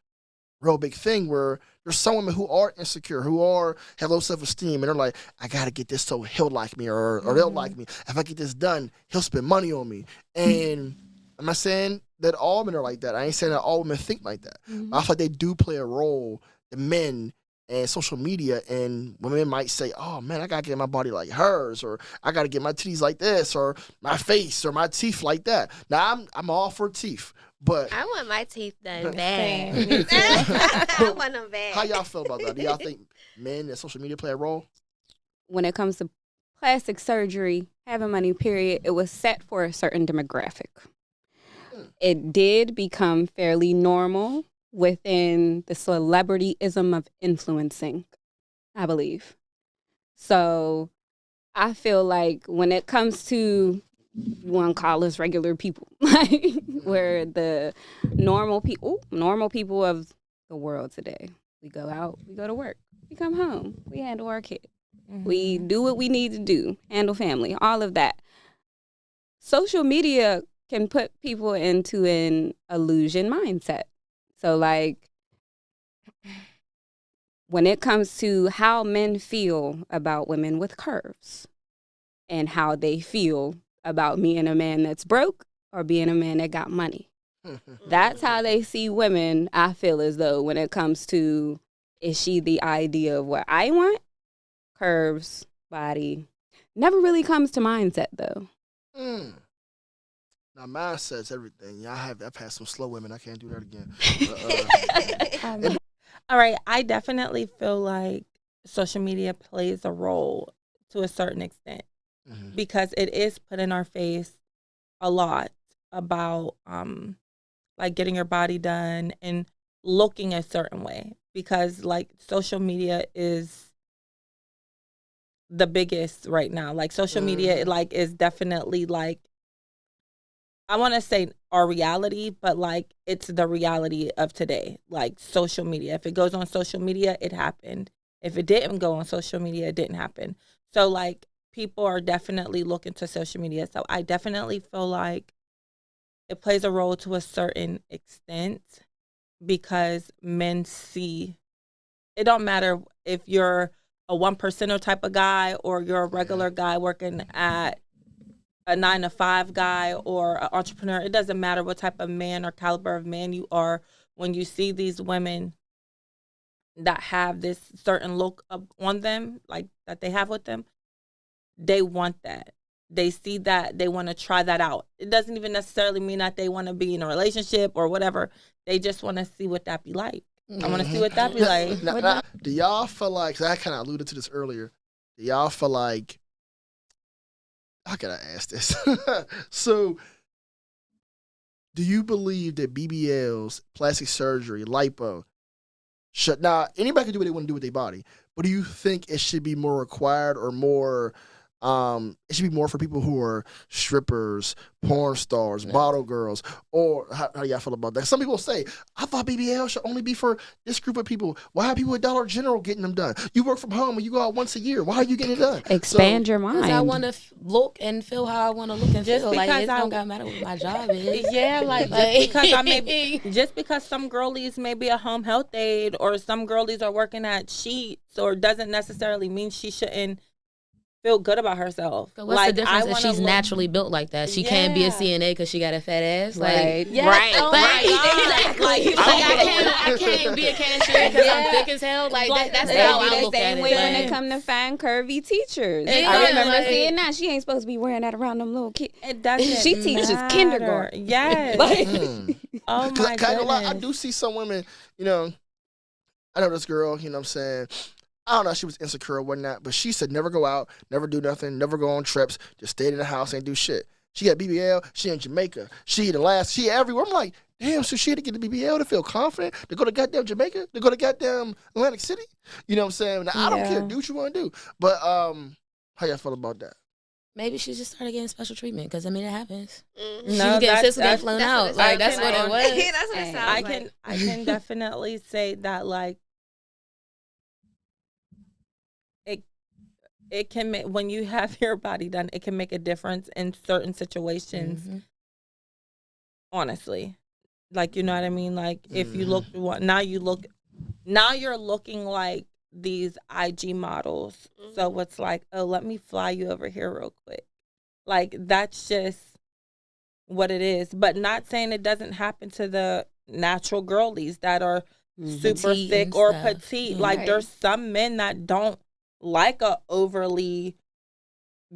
[SPEAKER 1] real big thing where there's some women who are insecure, who have low self-esteem, and they're like, I gotta get this so he'll like me or they'll like me. If I get this done, he'll spend money on me. And I'm not saying that all men are like that. I ain't saying that all women think like that. But I feel like they do play a role, the men and social media, and women might say, oh man, I gotta get my body like hers, or I gotta get my titties like this, or my face or my teeth like that. Now I'm all for teeth. But
[SPEAKER 4] I want my teeth done
[SPEAKER 2] Same.
[SPEAKER 4] bad.
[SPEAKER 2] Me too.
[SPEAKER 4] I want them bad.
[SPEAKER 1] how y'all feel about that? Do y'all think men and social media play a role?
[SPEAKER 3] When it comes to plastic surgery, having money, period, it was set for a certain demographic. It did become fairly normal within the celebrityism of influencing, I believe. So I feel like when it comes to, you want to call us regular people, like where the normal people of the world today, we go out, we go to work, we come home, we handle our kid, we do what we need to do, handle family, all of that. Social media can put people into an illusion mindset. So like when it comes to how men feel about women with curves and how they feel about being a man that's broke or being a man that got money. That's how they see women, I feel as though, when it comes to, is she the idea of what I want? Curves, body. Never really comes to mindset, though.
[SPEAKER 1] Now, mindset's everything. I've had some slow women. I can't do that again. But,
[SPEAKER 2] All right, I definitely feel like social media plays a role to a certain extent because it is put in our face a lot about like getting your body done and looking a certain way, because like social media is the biggest right now. Like social media like is definitely like, I want to say our reality, but like it's the reality of today. Like social media, if it goes on social media, it happened. If it didn't go on social media, it didn't happen. So like people are definitely looking to social media. So I definitely feel like it plays a role to a certain extent because men see, it don't matter if you're a 1%er type of guy or you're a regular guy working at a 9-to-5 guy or an entrepreneur. It doesn't matter what type of man or caliber of man you are. When you see these women that have this certain look on them, like that they have with them, they want that. They see that, they want to try that out. It doesn't even necessarily mean that they want to be in a relationship or whatever. They just want to see what that be like. I want to see what that be like.
[SPEAKER 1] now, do y'all feel like, 'cause I kind of alluded to this earlier, do y'all feel like, how can I ask this? So, do you believe that BBLs, plastic surgery, lipo, now anybody can do what they want to do with their body, but do you think it should be more required or more? It should be more for people who are strippers, porn stars, bottle girls, or how do y'all feel about that? Some people say, I thought BBL should only be for this group of people. Why are people at Dollar General getting them done? You work from home and you go out once a year. Why are you getting it done?
[SPEAKER 3] Expand your mind.
[SPEAKER 5] Because I want to look and feel how I want to look and
[SPEAKER 2] Just
[SPEAKER 5] feel. Like
[SPEAKER 2] because
[SPEAKER 5] it don't gotta matter what my job is.
[SPEAKER 2] Yeah, like just because some girlies may be a home health aide or some girlies are working at Sheets, or doesn't necessarily mean she shouldn't feel good about herself.
[SPEAKER 5] So what's
[SPEAKER 2] like,
[SPEAKER 5] the difference if she's naturally built like that? She can't be a CNA because she got a fat ass.
[SPEAKER 3] Right.
[SPEAKER 5] Like,
[SPEAKER 2] yes.
[SPEAKER 3] Right.
[SPEAKER 2] Oh my God.
[SPEAKER 5] Like, I can't be a cashier because I'm thick as hell. Like that's how I look
[SPEAKER 3] the
[SPEAKER 5] at
[SPEAKER 3] same
[SPEAKER 5] it.
[SPEAKER 3] way when
[SPEAKER 5] Like,
[SPEAKER 3] it come to find curvy teachers.
[SPEAKER 5] Yeah,
[SPEAKER 3] I remember
[SPEAKER 5] like-
[SPEAKER 3] seeing that. She ain't supposed to be wearing that around them little kids.
[SPEAKER 2] It doesn't
[SPEAKER 3] She teaches
[SPEAKER 2] matter.
[SPEAKER 3] kindergarten.
[SPEAKER 2] Yes. Oh my goodness.
[SPEAKER 1] I do see some women, I know this girl, you know what I'm saying? I don't know if she was insecure or whatnot, but she said never go out, never do nothing, never go on trips, just stay in the house and do shit. She got BBL, she in Jamaica, she everywhere. I'm like, damn, so she had to get the BBL to feel confident, to go to goddamn Jamaica, to go to goddamn Atlantic City? You know what I'm saying? Now, I don't care, do what you want to do. But how y'all feel about that?
[SPEAKER 5] maybe she just started getting special treatment because it happens.
[SPEAKER 4] Mm-hmm.
[SPEAKER 5] She
[SPEAKER 2] No,
[SPEAKER 5] was getting
[SPEAKER 2] that's-
[SPEAKER 5] sister getting flown out. Like that's what it was.
[SPEAKER 4] That's what it sounds like.
[SPEAKER 2] I can definitely say that, like, it can make, when you have your body done, it can make a difference in certain situations. Honestly, like, you know what I mean? Like, if you look, now you look now you're looking like these IG models. So
[SPEAKER 4] Mhm.
[SPEAKER 2] it's like, oh, let me fly you over here real quick. Like, that's just what it is. But not saying it doesn't happen to the natural girlies that are super
[SPEAKER 5] Petite
[SPEAKER 2] thick
[SPEAKER 5] and
[SPEAKER 2] or
[SPEAKER 5] stuff.
[SPEAKER 2] petite.
[SPEAKER 5] Yeah.
[SPEAKER 2] Like,
[SPEAKER 3] Right.
[SPEAKER 2] there's some men that don't like a overly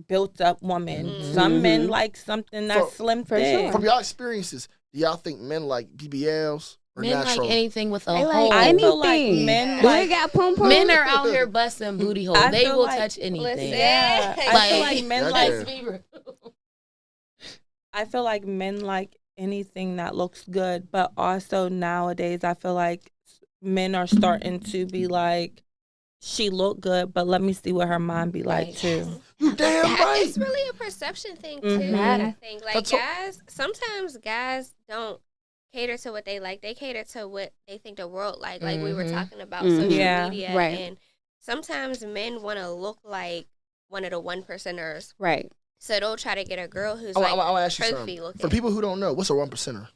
[SPEAKER 2] built up woman.
[SPEAKER 4] Mhm.
[SPEAKER 2] Some men
[SPEAKER 3] Mhm.
[SPEAKER 2] like something that's
[SPEAKER 1] For-
[SPEAKER 2] slim
[SPEAKER 3] for
[SPEAKER 2] thick.
[SPEAKER 3] sure.
[SPEAKER 1] From y'all experiences, do y'all think men like BBLs or
[SPEAKER 5] Men
[SPEAKER 1] natural?
[SPEAKER 5] like anything with a
[SPEAKER 3] They like
[SPEAKER 5] hole.
[SPEAKER 2] I feel like
[SPEAKER 3] anything.
[SPEAKER 2] men
[SPEAKER 3] Do
[SPEAKER 2] like
[SPEAKER 3] it got pom pom?
[SPEAKER 5] Men are out here busting booty hole.
[SPEAKER 2] I
[SPEAKER 5] They
[SPEAKER 2] feel
[SPEAKER 5] will
[SPEAKER 2] like-
[SPEAKER 5] touch anything.
[SPEAKER 4] Listen.
[SPEAKER 2] yeah. I feel
[SPEAKER 5] Like-
[SPEAKER 2] like men
[SPEAKER 1] Gotcha.
[SPEAKER 2] like
[SPEAKER 5] Let's be real.
[SPEAKER 2] I feel like men like anything that looks good, but also nowadays I feel like men are starting to be like, she look good, but let me see what her mind be like
[SPEAKER 5] Right.
[SPEAKER 2] too.
[SPEAKER 1] You damn
[SPEAKER 4] Yeah,
[SPEAKER 1] right.
[SPEAKER 4] it's really a perception thing too.
[SPEAKER 2] Mhm.
[SPEAKER 4] I think like
[SPEAKER 1] That's what-
[SPEAKER 4] guys, sometimes guys don't cater to what they like. They cater to what they think the world like. Like we were
[SPEAKER 5] Mhm.
[SPEAKER 4] talking about
[SPEAKER 3] Mhm.
[SPEAKER 4] social
[SPEAKER 2] Yeah.
[SPEAKER 4] media,
[SPEAKER 3] Right.
[SPEAKER 4] and sometimes men want to look like one of the 1%ers.
[SPEAKER 3] Right.
[SPEAKER 4] So they'll try to get a girl who's
[SPEAKER 1] I'm
[SPEAKER 4] like
[SPEAKER 1] gonna ask you
[SPEAKER 4] trophy
[SPEAKER 1] something.
[SPEAKER 4] looking.
[SPEAKER 1] For people who don't know, what's a 1%er?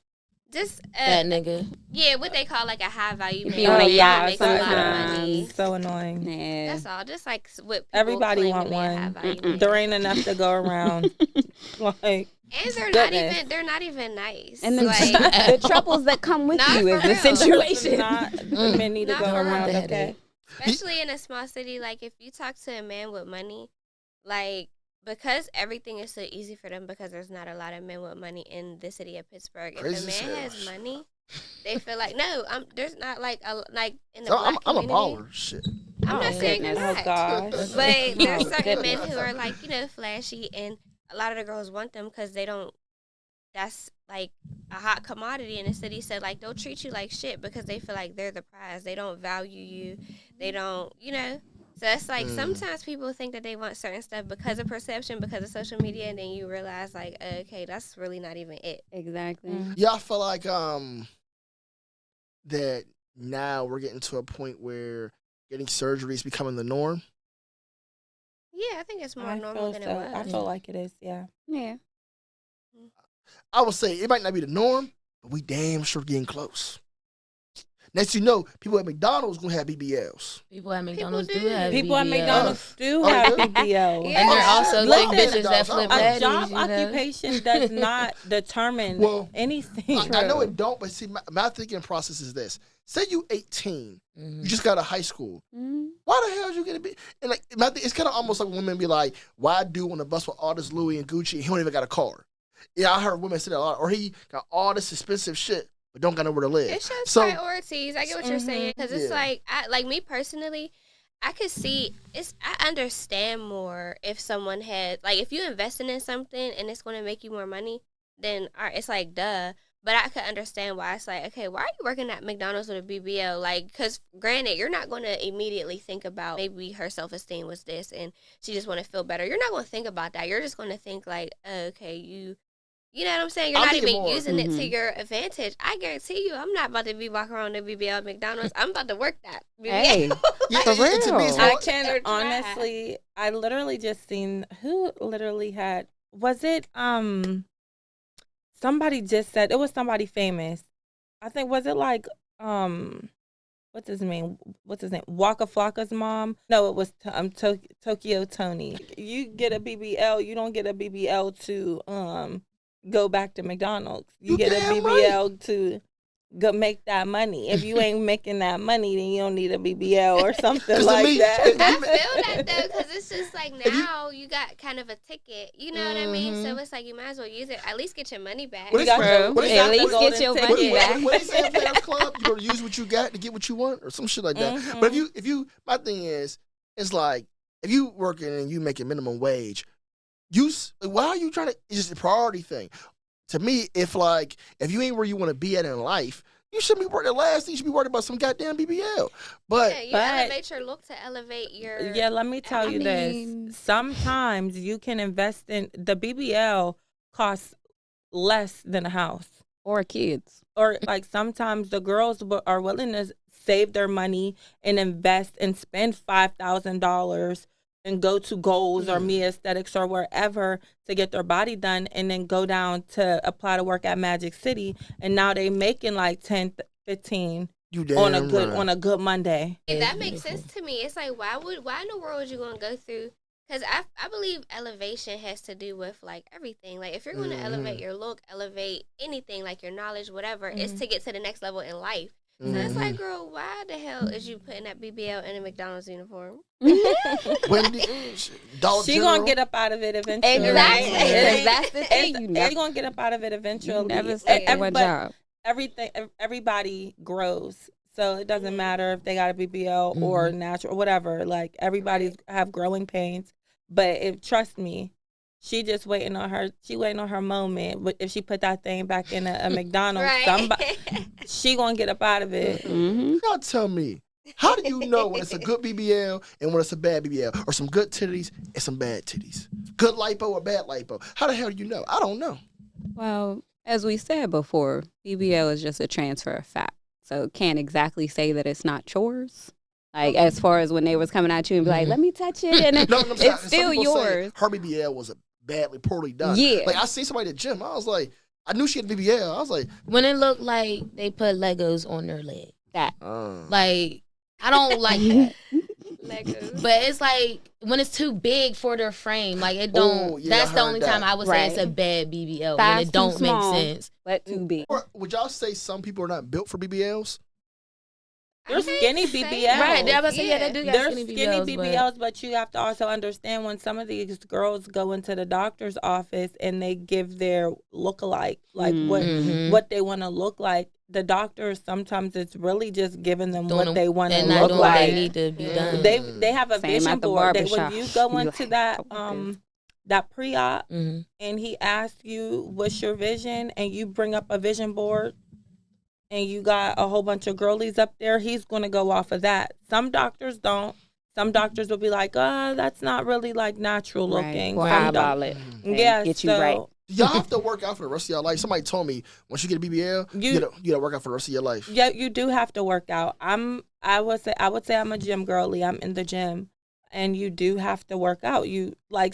[SPEAKER 4] Just
[SPEAKER 5] That nigga.
[SPEAKER 4] yeah, what they call like a high value
[SPEAKER 3] If
[SPEAKER 4] man.
[SPEAKER 3] you wanna
[SPEAKER 4] Like,
[SPEAKER 3] yacht
[SPEAKER 4] makes a lot of
[SPEAKER 3] sometimes.
[SPEAKER 4] money.
[SPEAKER 2] So annoying.
[SPEAKER 3] Yeah.
[SPEAKER 4] That's all. Just like what people
[SPEAKER 2] Everybody
[SPEAKER 4] claim to
[SPEAKER 2] want
[SPEAKER 4] be a high
[SPEAKER 2] one.
[SPEAKER 4] value
[SPEAKER 3] Mm-mm.
[SPEAKER 4] man.
[SPEAKER 2] There ain't enough to go around. Like,
[SPEAKER 4] And
[SPEAKER 2] Goodness.
[SPEAKER 4] they're not even nice.
[SPEAKER 3] And the,
[SPEAKER 4] like,
[SPEAKER 3] the troubles that come with
[SPEAKER 4] Not
[SPEAKER 3] you is
[SPEAKER 4] for
[SPEAKER 3] the
[SPEAKER 4] real.
[SPEAKER 3] situation.
[SPEAKER 2] not, the men need to
[SPEAKER 4] Not
[SPEAKER 2] go
[SPEAKER 4] for real.
[SPEAKER 2] around.
[SPEAKER 5] The
[SPEAKER 2] Okay.
[SPEAKER 5] headache.
[SPEAKER 4] especially in a small city, like if you talk to a man with money, like because everything is so easy for them because there's not a lot of men with money in the city of Pittsburgh. If
[SPEAKER 1] Crazy
[SPEAKER 4] a man
[SPEAKER 1] as
[SPEAKER 4] has
[SPEAKER 1] hell.
[SPEAKER 4] money, they feel like no, there's not like in the
[SPEAKER 1] So
[SPEAKER 4] black
[SPEAKER 1] I'm a
[SPEAKER 4] community.
[SPEAKER 1] baller. Shit.
[SPEAKER 4] I'm
[SPEAKER 2] Oh,
[SPEAKER 4] not saying you're
[SPEAKER 3] goodness.
[SPEAKER 4] not.
[SPEAKER 2] Oh gosh.
[SPEAKER 4] But there's
[SPEAKER 2] Oh,
[SPEAKER 4] certain men
[SPEAKER 2] goodness.
[SPEAKER 4] who are like, flashy, and a lot of the girls want them because they don't. That's like a hot commodity in the city. So like they'll treat you like shit because they feel like they're the prize. They don't value you. They don't, So it's like sometimes people think that they want certain stuff because of perception, because of social media, and then you realize like, okay, that's really not even it.
[SPEAKER 3] Exactly.
[SPEAKER 1] Yeah, I feel like that now we're getting to a point where getting surgery is becoming the norm.
[SPEAKER 4] Yeah, I think it's more
[SPEAKER 2] I
[SPEAKER 4] normal
[SPEAKER 2] feel
[SPEAKER 4] than
[SPEAKER 2] so.
[SPEAKER 4] it was.
[SPEAKER 2] I feel like it is. Yeah.
[SPEAKER 3] Yeah.
[SPEAKER 1] I would say it might not be the norm, but we damn sure getting close. Next you know, people at McDonald's gonna have BBLs.
[SPEAKER 5] People at McDonald's do
[SPEAKER 4] do.
[SPEAKER 5] have
[SPEAKER 2] People at
[SPEAKER 5] BBL.
[SPEAKER 2] McDonald's do
[SPEAKER 1] Oh,
[SPEAKER 2] have
[SPEAKER 1] yeah?
[SPEAKER 2] BBL.
[SPEAKER 4] Yeah.
[SPEAKER 5] And they're also
[SPEAKER 2] Listen,
[SPEAKER 5] thick bitches that flip
[SPEAKER 2] A
[SPEAKER 5] patties,
[SPEAKER 2] job
[SPEAKER 5] you know?
[SPEAKER 2] occupation does not determine
[SPEAKER 1] Well,
[SPEAKER 2] anything.
[SPEAKER 1] I know it don't, but see, my thinking process is this: say you 18,
[SPEAKER 5] Mhm.
[SPEAKER 1] you just got out of high school.
[SPEAKER 3] Mm-hmm.
[SPEAKER 1] Why the hell you gonna be? And like, it's kind of almost like women be like, "Why do on the bus with all this Louis and Gucci? And he don't even got a car." Yeah, I heard women say that a lot. Or he got all this expensive shit, but don't got nowhere to live.
[SPEAKER 4] It shows
[SPEAKER 1] So-
[SPEAKER 4] priorities. I get what you're saying because it's
[SPEAKER 1] Yeah.
[SPEAKER 4] like, like me personally, I could see I understand more if someone had like if you investing in something and it's going to make you more money, then it's like duh. But I could understand why it's like, okay, why are you working at McDonald's with a BBL? Like, because granted, you're not going to immediately think about maybe her self esteem was this and she just want to feel better. You're not going to think about that. You're just going to think like, oh, okay, you know what I'm saying? You're
[SPEAKER 1] I'm
[SPEAKER 4] not
[SPEAKER 1] thinking
[SPEAKER 4] even
[SPEAKER 1] more-
[SPEAKER 4] using it to
[SPEAKER 3] Mhm.
[SPEAKER 4] your advantage. I guarantee you, I'm not about to be walking around the BBL at McDonald's. I'm about to work that.
[SPEAKER 3] Hey.
[SPEAKER 1] Yeah,
[SPEAKER 3] For
[SPEAKER 1] and to me, it's
[SPEAKER 3] real.
[SPEAKER 2] I
[SPEAKER 1] more-
[SPEAKER 2] can
[SPEAKER 4] Or try.
[SPEAKER 2] honestly. I literally just seen who literally had. Was it somebody just said it was somebody famous. I think was it like what's his name? Waka Flocka's mom? No, it was Tokyo Tony. You get a BBL, you don't get a BBL to go back to McDonald's. You
[SPEAKER 1] You
[SPEAKER 2] get a
[SPEAKER 1] damn
[SPEAKER 2] BBL to go make that money. If you ain't making that money, then you don't need a BBL or something
[SPEAKER 1] 'Cause to
[SPEAKER 2] like
[SPEAKER 1] me-
[SPEAKER 2] that.
[SPEAKER 4] I feel that though, because it's just like
[SPEAKER 1] If you-
[SPEAKER 4] now you got kind of a ticket. You know what I mean? So it's like you might as well use it. At least get your money back.
[SPEAKER 1] What
[SPEAKER 2] You
[SPEAKER 1] is-
[SPEAKER 2] got
[SPEAKER 3] Bro,
[SPEAKER 1] what is
[SPEAKER 3] at
[SPEAKER 1] that-
[SPEAKER 3] least
[SPEAKER 2] golden
[SPEAKER 3] get your
[SPEAKER 2] ticket.
[SPEAKER 3] money
[SPEAKER 1] What,
[SPEAKER 3] back.
[SPEAKER 1] what they say in Players Club? You gotta use what you got to get what you want, or some shit like that.
[SPEAKER 2] Mhm.
[SPEAKER 1] But if you, my thing is, it's like if you working and you making minimum wage, why are you trying to? It's just a priority thing. To me, if you ain't where you want to be at in life, you shouldn't be worried. The last thing you should be worried about some goddamn BBL. But
[SPEAKER 4] Yeah, you
[SPEAKER 2] But-
[SPEAKER 4] elevate your look to elevate your.
[SPEAKER 2] Yeah, let me tell
[SPEAKER 3] I
[SPEAKER 2] you
[SPEAKER 3] mean-
[SPEAKER 2] this. Sometimes you can invest in the BBL costs less than a house.
[SPEAKER 3] Or kids.
[SPEAKER 2] Or like sometimes the girls are willing to save their money and invest and spend $5,000 and go to Goals or Me Aesthetics or wherever to get their body done and then go down to apply to work at Magic City and now they making like 10, 15
[SPEAKER 1] You damn
[SPEAKER 2] on a good
[SPEAKER 1] right.
[SPEAKER 2] on a good Monday.
[SPEAKER 4] That
[SPEAKER 5] It's
[SPEAKER 4] makes
[SPEAKER 5] beautiful.
[SPEAKER 4] sense to me. It's like why in the world would you gonna go through? Because I believe elevation has to do with like everything. Like if you're going to elevate your look, elevate anything like your knowledge, whatever, it's to get to the next level in life. So it's like, girl, why the hell is you putting that BBL in a McDonald's uniform?
[SPEAKER 1] Wendy, Dollar
[SPEAKER 2] She
[SPEAKER 1] General.
[SPEAKER 2] gonna get up out of it eventually.
[SPEAKER 3] Exactly.
[SPEAKER 2] Right?
[SPEAKER 3] Because that's the thing. You
[SPEAKER 2] They're
[SPEAKER 3] never,
[SPEAKER 2] gonna get up out of it eventually.
[SPEAKER 3] you never stick to one
[SPEAKER 2] but
[SPEAKER 3] job.
[SPEAKER 2] everybody grows, so it doesn't matter if they got a BBL or natural or whatever. Like everybody's have growing pains, but trust me, she just waiting on her. She waiting on her moment. But if she put that thing back in a McDonald's, somebody, she gonna get up out of it.
[SPEAKER 3] Mm-hmm.
[SPEAKER 1] Y'all tell me, how do you know when it's a good BBL and when it's a bad BBL, or some good titties and some bad titties, good lipo or bad lipo? How the hell do you know? I don't know.
[SPEAKER 3] Well, as we said before, BBL is just a transfer of fat. So can't exactly say that it's not yours. Like as far as when they was coming at you and be like, let me touch it, and
[SPEAKER 1] No, I'm sorry.
[SPEAKER 3] it's still
[SPEAKER 1] Some people say
[SPEAKER 3] yours.
[SPEAKER 1] her BBL was poorly done.
[SPEAKER 3] Yeah.
[SPEAKER 1] Like I seen somebody at the gym. I was like, I knew she had BBL. I was like,
[SPEAKER 5] When it looked like they put Legos on their leg.
[SPEAKER 3] That.
[SPEAKER 5] Like, I don't like that.
[SPEAKER 4] Legos.
[SPEAKER 5] But it's like when it's too big for their frame, like it don't.
[SPEAKER 1] Oh, yeah,
[SPEAKER 5] that's
[SPEAKER 1] I
[SPEAKER 5] the
[SPEAKER 1] heard
[SPEAKER 5] only
[SPEAKER 1] that.
[SPEAKER 5] time I would say it's a
[SPEAKER 3] Right.
[SPEAKER 5] bad BBL when
[SPEAKER 3] Size
[SPEAKER 5] it
[SPEAKER 3] too
[SPEAKER 5] don't make
[SPEAKER 3] small.
[SPEAKER 5] sense.
[SPEAKER 3] But too big.
[SPEAKER 1] or would y'all say some people are not built for BBLs?
[SPEAKER 2] There's skinny
[SPEAKER 4] say
[SPEAKER 2] BBLs.
[SPEAKER 4] that.
[SPEAKER 5] Right, I was say yeah, they do got
[SPEAKER 2] There's
[SPEAKER 5] skinny
[SPEAKER 2] skinny
[SPEAKER 5] BBLs,
[SPEAKER 2] BBLs, but you have to also understand when some of these girls go into the doctor's office and they give their look-alike, like what they want to look like. The doctors sometimes it's really just giving them what they want to
[SPEAKER 5] and not
[SPEAKER 2] look
[SPEAKER 5] doing what
[SPEAKER 2] like.
[SPEAKER 5] they need to be done.
[SPEAKER 2] They have a
[SPEAKER 3] Same
[SPEAKER 2] vision
[SPEAKER 3] at the
[SPEAKER 2] board. When
[SPEAKER 3] barbershop.
[SPEAKER 2] you go
[SPEAKER 3] You
[SPEAKER 2] into
[SPEAKER 3] like,
[SPEAKER 2] that
[SPEAKER 3] I want this.
[SPEAKER 2] that pre-op
[SPEAKER 5] Mhm.
[SPEAKER 2] and he asks you what's your vision and you bring up a vision board and you got a whole bunch of girlies up there, he's going to go off of that. Some doctors don't. Some doctors will be like, that's not really like natural looking.
[SPEAKER 3] Right. Or
[SPEAKER 2] Some
[SPEAKER 3] eyeball it. and
[SPEAKER 2] yeah,
[SPEAKER 3] Get you
[SPEAKER 2] so
[SPEAKER 3] right.
[SPEAKER 1] Y'all have to work out for the rest of your life. Somebody told me once you get a BBL, you gotta work out for the rest of your life.
[SPEAKER 2] Yeah, you do have to work out. I would say I'm a gym girly. I'm in the gym. And you do have to work out.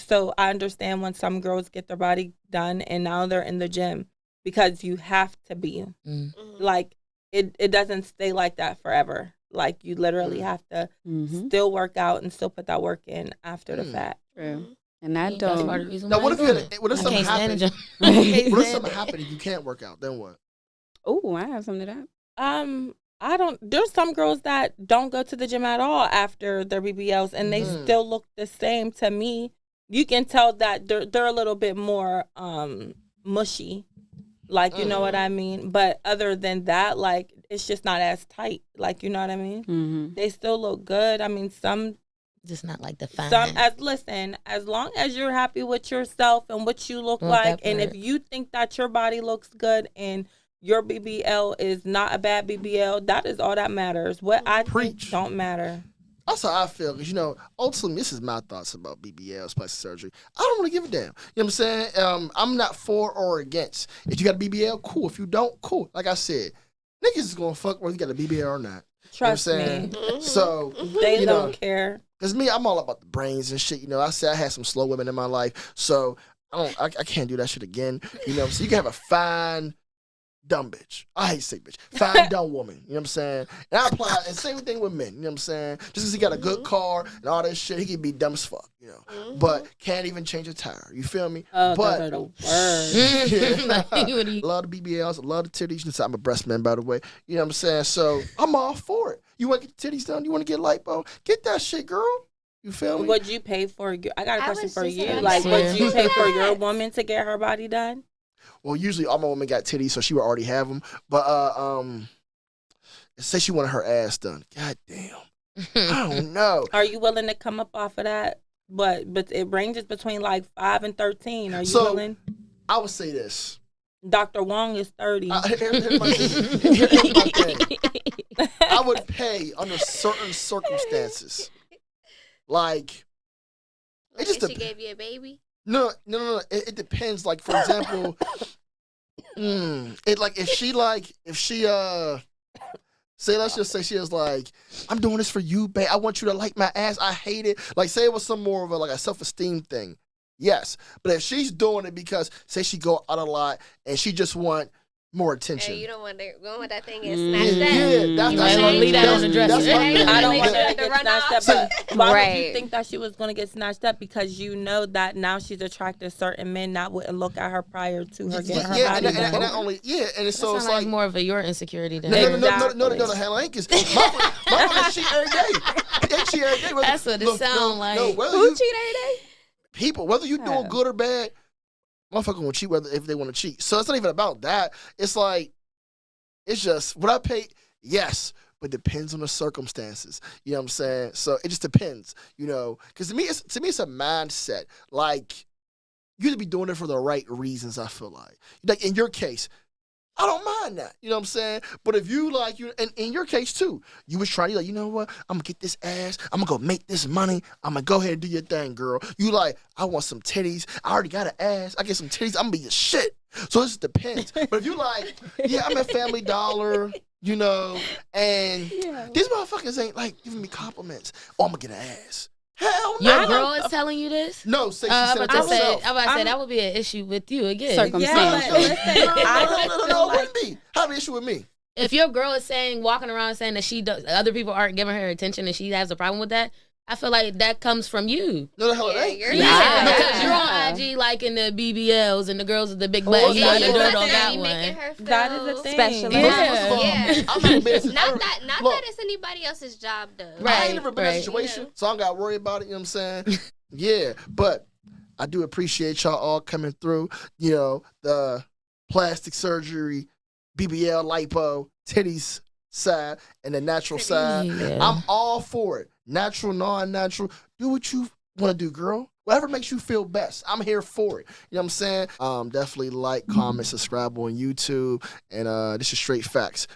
[SPEAKER 2] So I understand when some girls get their body done and now they're in the gym because you have to be. Like it doesn't stay like that forever. Like you literally have to still work out and still put that work in after the fact.
[SPEAKER 3] True. And I
[SPEAKER 5] That's part of the
[SPEAKER 3] don't.
[SPEAKER 5] reason
[SPEAKER 1] Now,
[SPEAKER 5] why
[SPEAKER 1] what
[SPEAKER 5] I
[SPEAKER 1] if
[SPEAKER 5] do it.
[SPEAKER 1] what if
[SPEAKER 5] I
[SPEAKER 1] something
[SPEAKER 5] can't stand
[SPEAKER 1] happened?
[SPEAKER 5] a gym. I can't
[SPEAKER 1] What if
[SPEAKER 5] stand
[SPEAKER 1] something
[SPEAKER 5] it.
[SPEAKER 1] happened and you can't work out? Then what?
[SPEAKER 3] Oh, I have some of that.
[SPEAKER 2] I don't. There's some girls that don't go to the gym at all after their BBLs, and they still look the same. To me, you can tell that they're a little bit more mushy, like you know what I mean. But other than that, like it's just not as tight. Like you know what I mean.
[SPEAKER 3] Mm-hmm.
[SPEAKER 2] They still look good. I mean, some
[SPEAKER 5] Just not like the fine.
[SPEAKER 2] as long as you're happy with yourself and what you look
[SPEAKER 5] Well,
[SPEAKER 2] like,
[SPEAKER 5] that
[SPEAKER 2] and if
[SPEAKER 5] part.
[SPEAKER 2] you think that your body looks good and your BBL is not a bad BBL, that is all that matters. What I
[SPEAKER 1] Preach.
[SPEAKER 2] think don't matter.
[SPEAKER 1] That's how I feel. Because, ultimately, this is my thoughts about BBLs, plastic surgery. I don't really give a damn. You know what I'm saying? I'm not for or against. If you got a BBL, cool. If you don't, cool. Like I said, niggas is going to fuck whether you got a BBL or not.
[SPEAKER 2] Trust
[SPEAKER 1] you know what I'm
[SPEAKER 2] me.
[SPEAKER 1] saying? So,
[SPEAKER 2] They don't care.
[SPEAKER 1] Because me, I'm all about the brains and shit. I said I had some slow women in my life. So, I can't do that shit again. So you can have a fine, dumb bitch. I hate sick bitch. Fine, dumb woman. You know what I'm saying? And I apply, and same thing with men. You know what I'm saying? Just because he got a good car and all that shit, he can be dumb as fuck, But can't even change a tire. You feel me?
[SPEAKER 2] Oh,
[SPEAKER 1] But
[SPEAKER 2] those are the worst.
[SPEAKER 1] yeah. Love the BBLs, love the titties. I'm a breast man, by the way. You know what I'm saying? So I'm all for it. You want to get the titties done? You want to get lipo? Get that shit, girl. You feel me?
[SPEAKER 2] Would you pay for I got a
[SPEAKER 4] I
[SPEAKER 2] question
[SPEAKER 4] was
[SPEAKER 2] for
[SPEAKER 4] just
[SPEAKER 2] you.
[SPEAKER 4] about to
[SPEAKER 2] Like,
[SPEAKER 5] say
[SPEAKER 2] would you pay for
[SPEAKER 4] that.
[SPEAKER 2] your woman to get her body done?
[SPEAKER 1] Well, usually all my women got titties, so she would already have them. But say she wanted her ass done. God damn. I don't know.
[SPEAKER 2] Are you willing to come up off of that? But it ranges between like 5 and 13. Are you
[SPEAKER 1] So-
[SPEAKER 2] willing?
[SPEAKER 1] I would say this.
[SPEAKER 2] Dr. Wong is 30.
[SPEAKER 1] Here's my thing. Here's my thing. I would pay under certain circumstances. Like, it just
[SPEAKER 4] If she
[SPEAKER 1] dep-
[SPEAKER 4] gave you a baby.
[SPEAKER 1] No. It depends. Like, for example, if she say, let's just say she is like, I'm doing this for you, babe. I want you to like my ass. I hate it. Like, say it was some more of a self-esteem thing. Yes. But if she's doing it because, say she go out a lot and she just want, more
[SPEAKER 4] Hey,
[SPEAKER 1] attention.
[SPEAKER 4] you don't want that thing get
[SPEAKER 3] Mm.
[SPEAKER 4] snatched up.
[SPEAKER 1] Yeah, that's
[SPEAKER 5] You might wanna leave that on the dresser.
[SPEAKER 1] That's my thing.
[SPEAKER 2] I don't want
[SPEAKER 4] Yeah.
[SPEAKER 2] her to
[SPEAKER 4] The
[SPEAKER 2] get snatched
[SPEAKER 4] runoff.
[SPEAKER 2] up. But why would
[SPEAKER 3] Right.
[SPEAKER 2] you think that she was going to get snatched up? Because you know that now she's attracted certain men that wouldn't look at her prior to her getting her
[SPEAKER 1] Yeah,
[SPEAKER 2] body
[SPEAKER 1] and
[SPEAKER 2] done.
[SPEAKER 1] not only and it's so
[SPEAKER 5] That
[SPEAKER 1] it's
[SPEAKER 5] sounds like
[SPEAKER 1] like
[SPEAKER 5] more of a your insecurity than
[SPEAKER 1] no, hell ain't. 'Cause my friend cheat every day. They cheat every day.
[SPEAKER 5] That's what it sound like.
[SPEAKER 1] No, whether
[SPEAKER 3] Who
[SPEAKER 1] you,
[SPEAKER 3] cheat every day?
[SPEAKER 1] people, whether you doing
[SPEAKER 3] Yeah.
[SPEAKER 1] good or bad, motherfucker will cheat whether if they want to cheat. So it's not even about that. It's like, it's just what I pay. Yes, but depends on the circumstances. You know what I'm saying? So it just depends. You know, because to me, it's a mindset. Like you have to be doing it for the right reasons. I feel like in your case. I don't mind that. You know what I'm saying? But if you like, and in your case too, you was trying, you like, you know what? I'm going to get this ass. I'm going to go make this money. I'm going to go ahead and do your thing, girl. You like, I want some titties. I already got an ass. I get some titties. I'm going to be your shit. So it just depends. But if you like, yeah, I'm at Family Dollar, you know, and these motherfuckers ain't like giving me compliments. Oh, I'm going to get an ass. Hell no.
[SPEAKER 5] Your girl is telling you this?
[SPEAKER 1] No, say she
[SPEAKER 5] I'm
[SPEAKER 1] said it
[SPEAKER 5] about
[SPEAKER 1] to
[SPEAKER 5] to say,
[SPEAKER 1] herself.
[SPEAKER 5] I'm about to say that would be an issue with you again.
[SPEAKER 3] Circumstance.
[SPEAKER 2] Yeah, but listen, I
[SPEAKER 1] No,
[SPEAKER 2] feel
[SPEAKER 1] it
[SPEAKER 2] like
[SPEAKER 1] wouldn't be. Have an issue with me.
[SPEAKER 5] If your girl is walking around saying that other people aren't giving her attention and she has a problem with that, I feel like that comes from you.
[SPEAKER 1] No, the hell it
[SPEAKER 4] Yeah,
[SPEAKER 1] ain't.
[SPEAKER 4] you're
[SPEAKER 5] Yeah,
[SPEAKER 3] Yeah.
[SPEAKER 5] because you're on IG liking the BBLs and the girls with the big
[SPEAKER 1] Well,
[SPEAKER 5] butt.
[SPEAKER 1] yeah,
[SPEAKER 5] Yeah,
[SPEAKER 1] yeah,
[SPEAKER 5] you
[SPEAKER 1] yeah.
[SPEAKER 5] don't got
[SPEAKER 4] Making
[SPEAKER 5] one.
[SPEAKER 4] her feel
[SPEAKER 2] that is a thing.
[SPEAKER 3] Special.
[SPEAKER 1] First of all,
[SPEAKER 4] Yeah.
[SPEAKER 1] I'm not been
[SPEAKER 4] Not that it's anybody else's job though.
[SPEAKER 1] I
[SPEAKER 5] Right.
[SPEAKER 1] ain't never been in that
[SPEAKER 5] right.
[SPEAKER 1] situation,
[SPEAKER 4] Yeah.
[SPEAKER 1] so I don't got to worry about it. You know what I'm saying? Yeah, but I do appreciate y'all all coming through. You know, the plastic surgery, BBL, lipo, titties side, and the natural side.
[SPEAKER 5] Yeah.
[SPEAKER 1] I'm all for it. Natural, non-natural. Do what you want to do, girl. Whatever makes you feel best. I'm here for it. You know what I'm saying? Definitely like, comment, subscribe on YouTube. And this is Straight Facts.